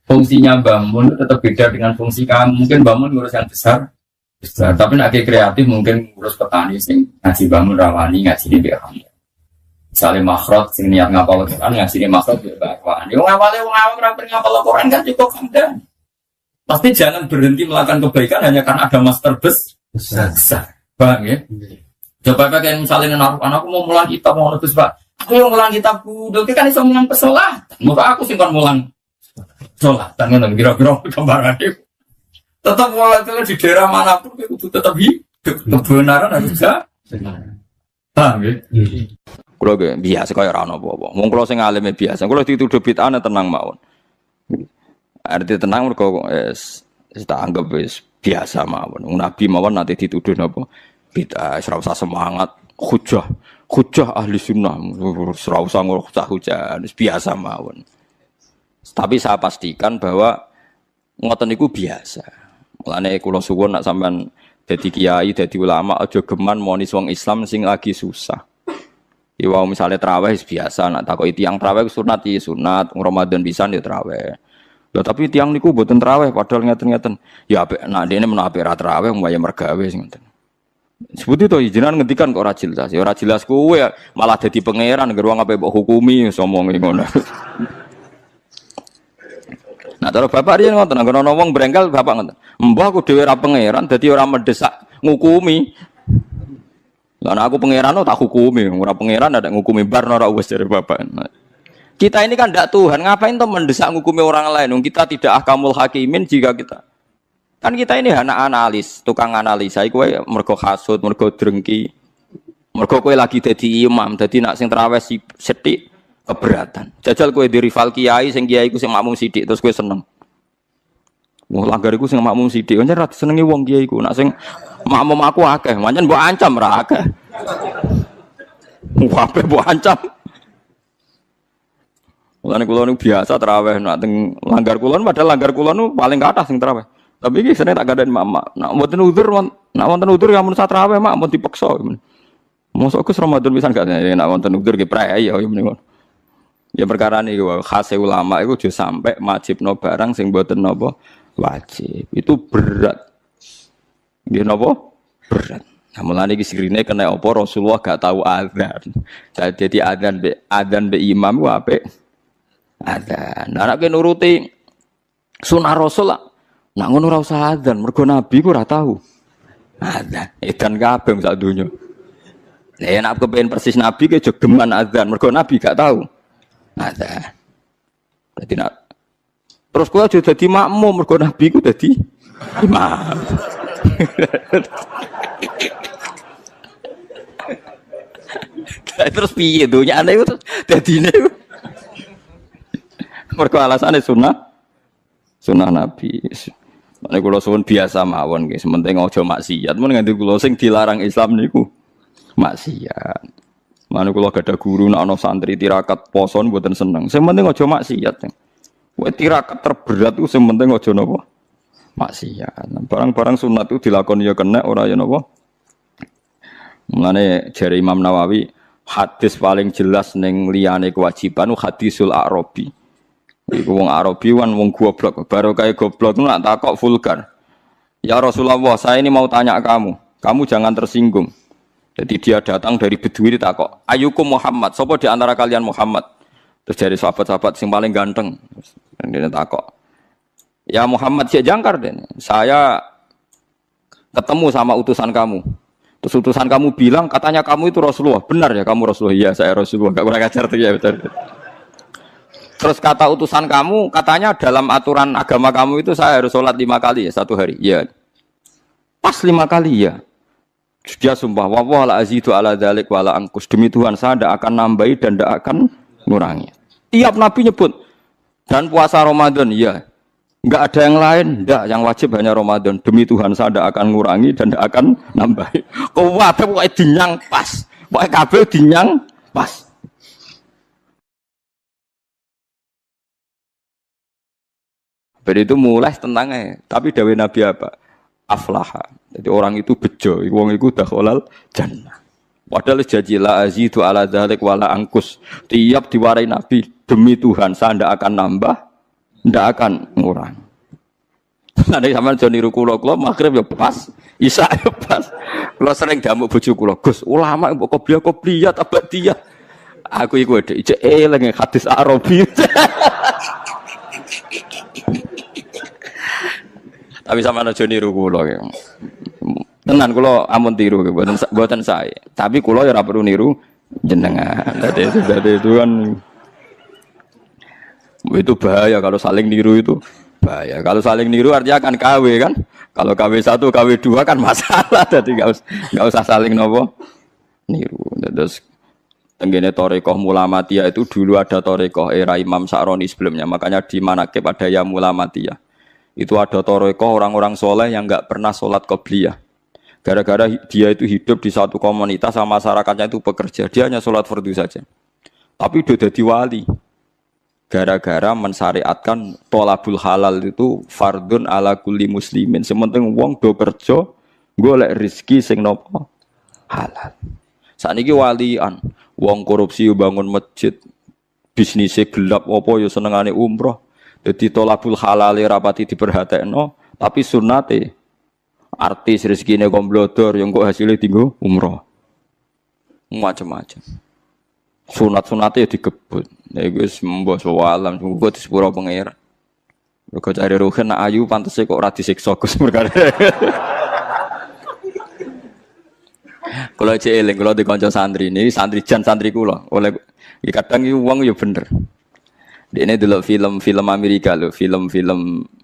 Fungsinya bangun tetap beda dengan fungsi kamu. Mungkin bangun ngurus yang besar. Tapi nak kreatif mungkin ngurus petani sing ngaji bangun rawani ngaji di Mbak. Misalnya makhrot sing niat ngapal Quran ngaji di makhrot di Mbak Arwani. Wong awam rapi ngapal Quran kan cukup kan. Pasti jangan berhenti melakukan kebaikan hanya karena ada master besar, bang ya. Coba pakai misalnya naruh anakku mau mulang kitab mau nulis pak, aku yang mulang kitab dulu kan iso mulang pesolah, muka aku simpan mulang, solah, tangan kira-kira gambaran itu. Tetap mulang itu di daerah manapun itu tetap hidup, kebenaran harus bisa, bang ya. Kalau biasa kayak rano bobo, mau kalau saya ngalami biasa, kalau dituduh bid'ah tenang mawon. Arti tenang mereka tak anggap biasa mawon. Nabi mawon nanti dituduh napa bid'ah, ora usah semangat, hujah ahli sunnah, ora usah hujah, biasa mawon. Tapi saya pastikan bahwa ngoten niku biasa. Mulane kula suwun nak sampean dadi kiai, dadi ulama aja geman monis wong Islam sing lagi susah. Iwau misalnya traweh biasa, nak takoki tiyang traweh sunat ya sunat, Ramadan pisan ya traweh. Lah tapi tiang niku mboten traweh padahal ngeten-ngeten. Ya apik nak dene men apik ra traweh mbaya mergawe sing ngoten. Sebut itu jenengan ngendikan kok ora jelas. Ya ora jelas kowe malah dadi pangeran ngger wong ape mbok hukumi somongi ngono. Nah, cara bapak riyen ngoten anggen ana wong brengkel bapak ngoten. Mbah aku dhewe ra pangeran dadi ora mendesak ngukumi. Lah aku pangeran tak hukumi, ora pangeran ada ngukumi bar ora wis dari bapak. Nah, kita ini kan tidak Tuhan, ngapain tuh mendesak ngukumi orang lain? Kita tidak ahkamul hakimin jika kita kan kita ini anak analis, tukang analisa. Kowe mergo hasud, mergo drengki, mergo kowe lagi jadi imam, jadi nak sing terawih sithik keberatan. Jajal kowe di rival kiai, sing kiai ku sing makmum sithik terus kowe seneng. Wong langgar iku sing makmum sithik, pancen ra disenengi wong kiai ku. Nak sing makmum aku akeh, pancen mbok ancam ra akeh. Wae mbok ancam. Mulane kula niku biasa tarawih nak teng langgar kula padahal langgar kula niku paling kathah sing tarawih. Tapi iki seneng tak gandani mak. Nak mboten udzur, nak wonten udzur ya mun tarawih mak mun dipaksa. Mosok Gus Ramadan pisan gak nak wonten udzur ki prei ya meniku. Ya perkara niku khase ulama iku aja sampai majibno barang sing mboten napa wajib. Itu berat. Nggih napa? Berat. Nah, mulane iki sirine kena apa Rasulullah gak tahu azan. Jadi azan be imam ku apik. Ada, nak nuruti sunah Rasul lah. Nak ngono ora usah adzan, mergo Nabi ku ora tahu. Adzan, edan kabeh sak donya. Lah nak kepen persis Nabi ke jogeman adzan, mergo Nabi gak tahu. Adzan. Dadi nak terus kowe aja dadi makmum, mergo Nabi ku dadi imam. Terus piye donya ana iku dadine. Mergo alasane sunah Nabi. Nek kula suwun biasa mawon nggih, sementing aja maksiat. Mun nganti kula sing dilarang Islam niku maksiat. Mane kula gadah guru nek ana santri tirakat poso mboten seneng. Sing penting aja maksiat. Kowe tirakat terberat ku sing penting aja napa maksiat. Barang-barang sunat itu dilakoni ya kena ora ya napa. Mulane jare Imam Nawawi hadis paling jelas ning liyane kewajiban hadisul Arabi. Iku wong Arabi wan wong goblok, baru kayak goblok itu nak takok vulgar. Ya Rasulullah, saya ini mau tanya kamu jangan tersinggung. Jadi dia datang dari Bedui ditakok, "Ayyukum Muhammad? Sapa di antara kalian Muhammad?" Terus dari sahabat-sahabat yang paling ganteng. Dan dia takok, "Ya Muhammad si jangkar den. Saya ketemu sama utusan kamu. Terus utusan kamu bilang katanya kamu itu Rasulullah. Benar ya kamu Rasulullah?" "Iya, saya Rasulullah." Enggak kurang ajar tuh ya betul. Terus kata utusan kamu katanya dalam aturan agama kamu itu saya harus sholat 5 kali ya satu hari. Iya. Pas 5 kali ya. Dia sumpah, "Wallah la azidu ala dzalik wala angkus." Demi Tuhan saya tidak akan nambahi dan tidak akan ngurangi. Tiap Nabi nyebut. Dan puasa Ramadan, iya. Enggak ada yang lain, enggak. Yang wajib hanya Ramadan. Demi Tuhan saya tidak akan ngurangi dan tidak akan nambahi. Kuwabe pokoke dinyang pas. Pokoke kabeh dinyang pas. Berarti itu mulai tentangnya. Tapi dawuh Nabi apa? Aflaha. Jadi orang itu bejo, wong iku dakhalal jannah. Padahal janji la azidu ala dzalik wala angkus. Tiap diwarai Nabi, demi Tuhan saya ndak akan nambah, ndak akan ngurang. Nanti sampean aja niru kula magrib ya pas, isya ya pas. Kula sering damuk bojo kula, "Gus, ulama mbok qobliyah abadiyah." Aku iku dhek eling hadis Arabi. Tapi sama aja niru kula ya. Tenan kula amun tiru mboten sae. Tapi kula ya ora perlu niru jenengan. Dadi itu kan itu bahaya kalau saling niru itu. Bahaya. Kalau saling niru artinya akan KW kan. Kalau KW 1, KW 2 kan masalah. Jadi enggak usah saling nopo niru. Terus tenggene Thariqah Mulamatiyah itu dulu ada Thariqah era Imam Sa'roni sebelumnya. Makanya di Manaqib ada ya Mulamatiyah. Itu ada Thariqah orang-orang soleh yang enggak pernah sholat qobliyah. Gara-gara dia itu hidup di satu komunitas sama masyarakatnya itu pekerja, dia hanya sholat fardu saja. Tapi udah jadi wali. Gara-gara mensyariatkan tolabul halal itu fardun ala kulli muslimin. Sementing wong do kerja, golek rezeki sing nopo halal. Saniki walian, wong korupsi bangun masjid, bisnisnya gelap apa ya senengane umroh. Jadi tolabul halal rapati diperhatekno, tapi sunnate artis rezekine komblodor yang kok hasilnya tinggal umroh macam-macam sunat-sunatnya ya digebut ya guys mbok sawalam gue di sepura pengira mereka cari ruhen nak ayu pantasnya kok rati siksa gus perkara kalau celing kalau di konco santri ini santri jan santri kula oleh kadang itu uang ya bener ini dulu film Amerika loh film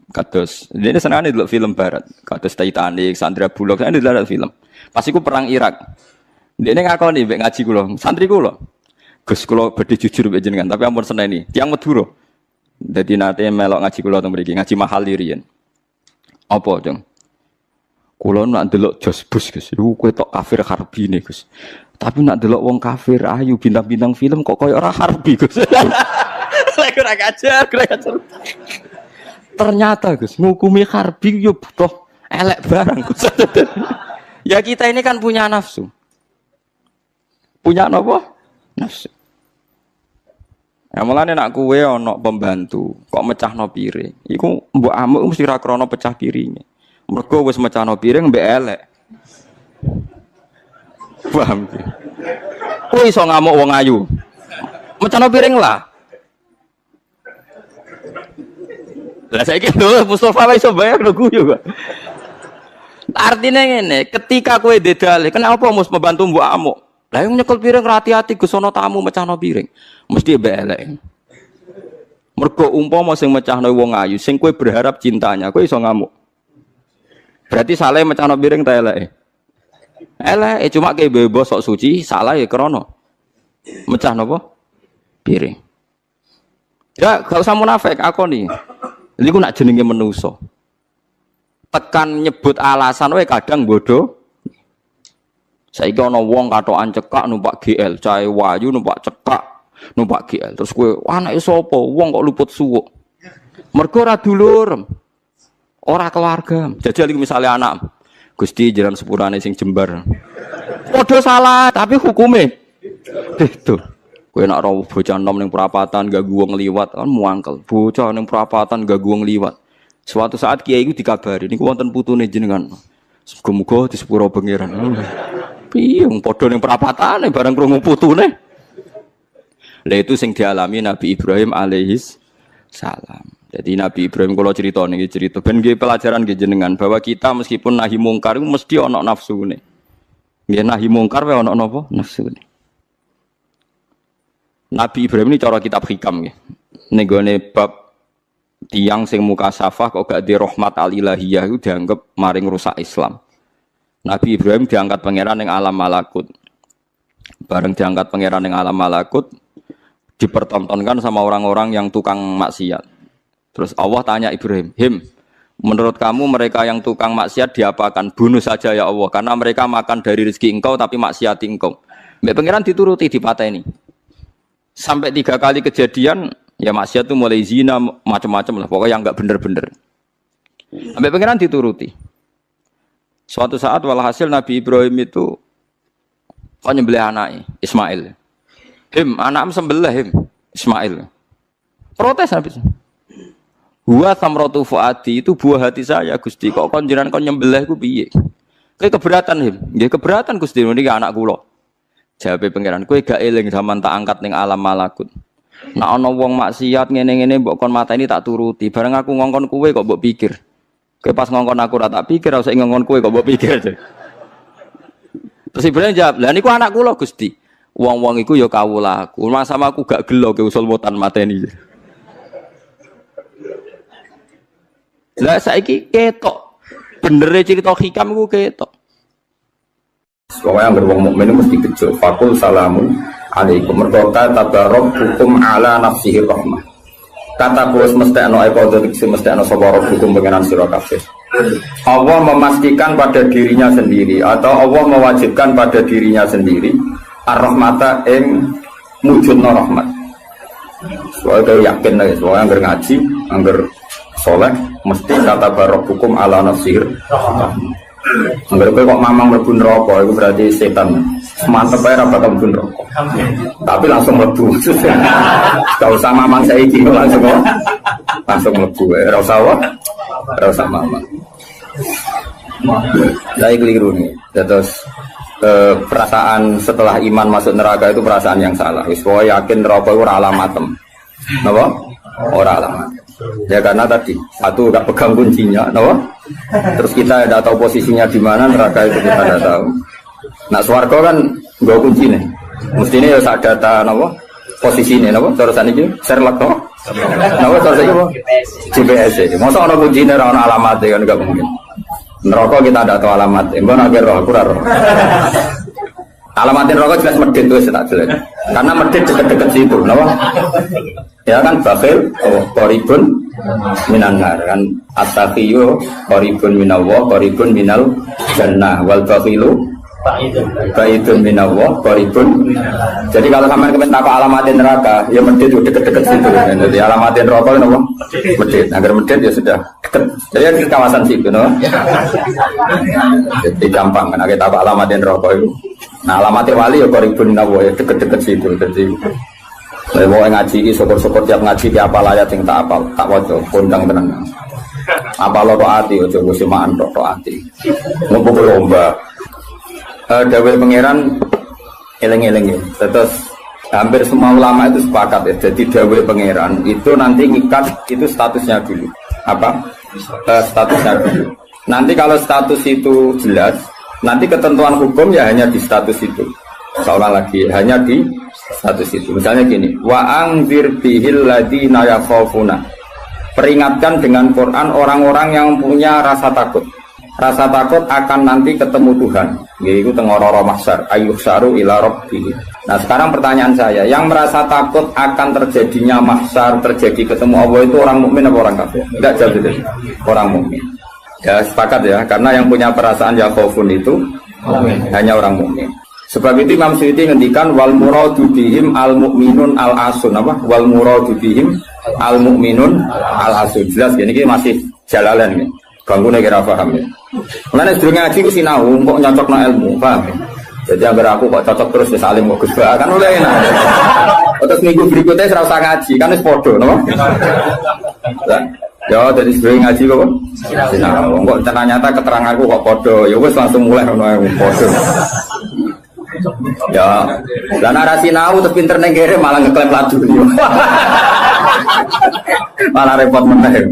kados ini senengane delok film barat kados Titanic, Sandra Bullock saya delok film pas iku perang Irak ndekne ngakoni mbek ngaji kula santri kula Gus kula badhe jujur mbek jenengan tapi ampun seneni tiyang Madura dadi nate melok ngaji kula teng mriki ngaji mahal riyen apa Jeng kula nak delok Jos Bus Gus iku kowe tok kafir harbine Gus tapi nak delok wong kafir ayu bintang-bintang film kok koyo ora harbi Gus lek ora ngajar ternyata Gus ngukumi harbi yo butuh elek barang Gus. Ya kita ini kan punya nafsu. Punya apa? Nafsu. Ya mulane nak kowe ana pembantu kok mecahno piring. Iku mbok amuk mesti ra krana pecah piringe. Mergo wis mecahno piring mbek elek. Paham ki? Kowe iso ngamuk wong ayu. Mecahno piring lah. Lah saiki lho Mustofa wis iso bayar lho guyu kok. Artinya ngene, ketika kowe dedale, kenapa mus membantu mbok amuk? Lah yang nyekel piring hati-hati Gus ana tamu mecahno piring. Mesti mbek elek. Mergo umpama sing mecahno wong ayu, sing kowe berharap cintanya, kowe iso ngamuk. Berarti salah mecahno piring ta eleke? Eleke cuma kowe bebas sok suci, salah ya krana mecahno apa? Piring. Ya, gak usah munafik akoni. Ini ku nak jenenge menuso. Tekan nyebut alasan wae kadang bodoh. Saiki ana wong katokan cekak numpak GL, cahe wayu numpak cekak, numpak GL. Terus kowe anake sapa? Wong kok luput suwuk. Mergo ora dulur. Ora keluarga. Jajal iki misale anak. Gusti jaran sepurane sing jembar. Padha salah, tapi hukume itu. Kowe nek ora bocah nom ning perapatan ganggu wong liwat kan muangkel. Bocah ning perapatan ganggu wong liwat. Suatu saat kiai iku dikabari niku wonten putune jenengan. Muga-muga di sepuro pangeran. Piye wong padha ning perapatane bareng krungu putune. Lah itu sing dialami Nabi Ibrahim alaihis salam. Jadi Nabi Ibrahim kalau cerita nih cerita ben nggih pelajaran nggih jenengan bahwa kita meskipun nahi mungkar itu mesti ana nafsune. Nggih nahi mungkar wae ana napa? Nafsune. Nabi Ibrahim ini cara kitab hikam nggih. Ning gone bab tiyang sing mukasafah kok gak di rahmat al-ilahiyah itu dianggap maring rusak Islam. Nabi Ibrahim diangkat pangeran ning alam malakut. Bareng diangkat pangeran ning alam malakut dipertontonkan sama orang-orang yang tukang maksiat. Terus Allah tanya Ibrahim, menurut kamu mereka yang tukang maksiat diapakan? Bunuh saja ya Allah, karena mereka makan dari rezeki engkau tapi maksiati engkau. Mbak pangeran dituruti dipateni. Sampai 3 kali kejadian, ya maksiat itu mulai zina macam-macam lah, pokoknya yang enggak bener-bener. Mbak pangeran dituruti. Suatu saat walhasil Nabi Ibrahim itu kok nyembelih anaknya Ismail. Anakmu sembelih Ismail. Protes habis. Huwa samratu fuadi itu buah hati saya Gusti. Kok kon jenengan kon nyembelih ku piye? Kowe keberatan nggih keberatan Gusti niki anak kula. Jawabe pangeran, kowe gak eling zaman tak angkat ning alam malakut. Nek ana wong maksiat ngene-ngene mbok kon mateni tak turuti. Bareng aku ngongkon kowe kok mbok pikir. Kowe pas ngongkon aku ora tak pikir, ora usah ngongkon kowe kok mbok pikir. Terus Ibrahim jawab, "Lah niku anak kula Gusti." Wong-wong iku ya kawula aku. Sama aku gak gelo ke usul mutan mateni. Lah saiki ketok. Benere cerita hikam ku ketok. Pokoknya yang wong mukmin mesti bejo. Fakul salamun alaikum. Mergo tabarok hukum ala nafsihi rahmah. Kata bos mesti ana eko mesti ana sapa hukum pengenan sira kabeh. Allah memastikan pada dirinya sendiri atau Allah mewajibkan pada dirinya sendiri ar-rahmata ing mujudna rahmat. Soalnya yakin lagi, soalnya anggar ngaji, anggar soleh, mesti kata barok hukum ala nafsir. Anggar kok mamang mlebu neraka, itu berarti setan. Mantep aja bakal mlebu neraka. Tapi langsung mlebu. Gak usah mamang saiki langsung mlebu. Ora usah mamang. Saya keliru nih. Terus perasaan setelah iman masuk neraka itu perasaan yang salah. Wis yakin neraka itu ora alamatem. Napa? Ora alamat. Ya karena tadi satu gak pegang kuncinya, napa? Terus kita tidak tahu posisinya di mana, neraka itu kita tidak tahu. Nah, swarga kan nggo kuncine. Mestine ya sak data napa? Posisine napa? Cara saniki Sherlock to? Napa cara saniki apa? GPS. Mosok ana kuncine ora ana alamate kan enggak mungkin. Neraka kita tidak tahu alamat. Mbon akhir roh aku ora roh. Alamatin rokok jelas medit itu tak jelas. Karena medit deket-deket situ, kenapa? Ya kan bakhil, qoribun minanar kan at-taqiyyu qoribun minallah, qoribun minal jannah wal bakhilu baidun minallah, qoribun. Jadi kalau sampean kepen takok alamatin neraka, ya medit itu deket-deket situ. Jadi alamatin rokok kenapa? Medit. Agar medit ya sudah deket. Jadi di kawasan situ, kenapa? Jadi gampang kan kita takok alamatin rokok itu. Nah alamatnya wali ya koribun nawa ya deket-deket situ. Jadi mau ngaji ini syukur-syukur tiap ngaji tiap apa layat yang tak apal tak wajah kondang tenang. Apa lo rohati coba simaan rohati. Ngumpul lomba. Dawai pangeran eleng-eleng ya. Terus hampir semua ulama itu sepakat ya. Jadi dawai pangeran itu nanti ngikat itu statusnya dulu. Apa? Statusnya dulu. Nanti kalau status itu jelas. Nanti ketentuan hukum ya hanya di status itu. Seolah lagi hanya di status itu. Misalnya gini, wa angzir bihil ladina yakhafuna. Peringatkan dengan Quran orang-orang yang punya rasa takut. Rasa takut akan nanti ketemu Tuhan. Yaitu tengororo mahsyar, ayyuhsyaru ila rabbih. Nah, sekarang pertanyaan saya, yang merasa takut akan terjadinya mahsyar, terjadi ketemu Allah itu orang mukmin atau orang kafir? Enggak jawab itu. Orang mukmin. Ya sepakat ya, karena yang punya perasaan yakhafun itu hanya orang mukmin. Sebab itu Imam Suyuti ngendikan wal muradu bihim al mukminun al asun apa? Wal muradu bihim al mukminun al asun. Jelas ini masih jalalan nih. Ganggunya kira paham ya. Mulane sedurunge ngaji ku sinau kok nyocokno ilmu, paham ya? Jadi agar aku kok cocok terus ya salim kok Gus kan oleh enak. Terus minggu berikutnya ora usah ngaji, kan wis padha, no? Ya dari sering ngaji kok. Sinau. Kok ternyata keteranganku kok podo. Ya wis langsung mulai ono podo. Ya, lah narasi sinau terus pinter ning kere malah ngeklaim laju. Malah repot meneh.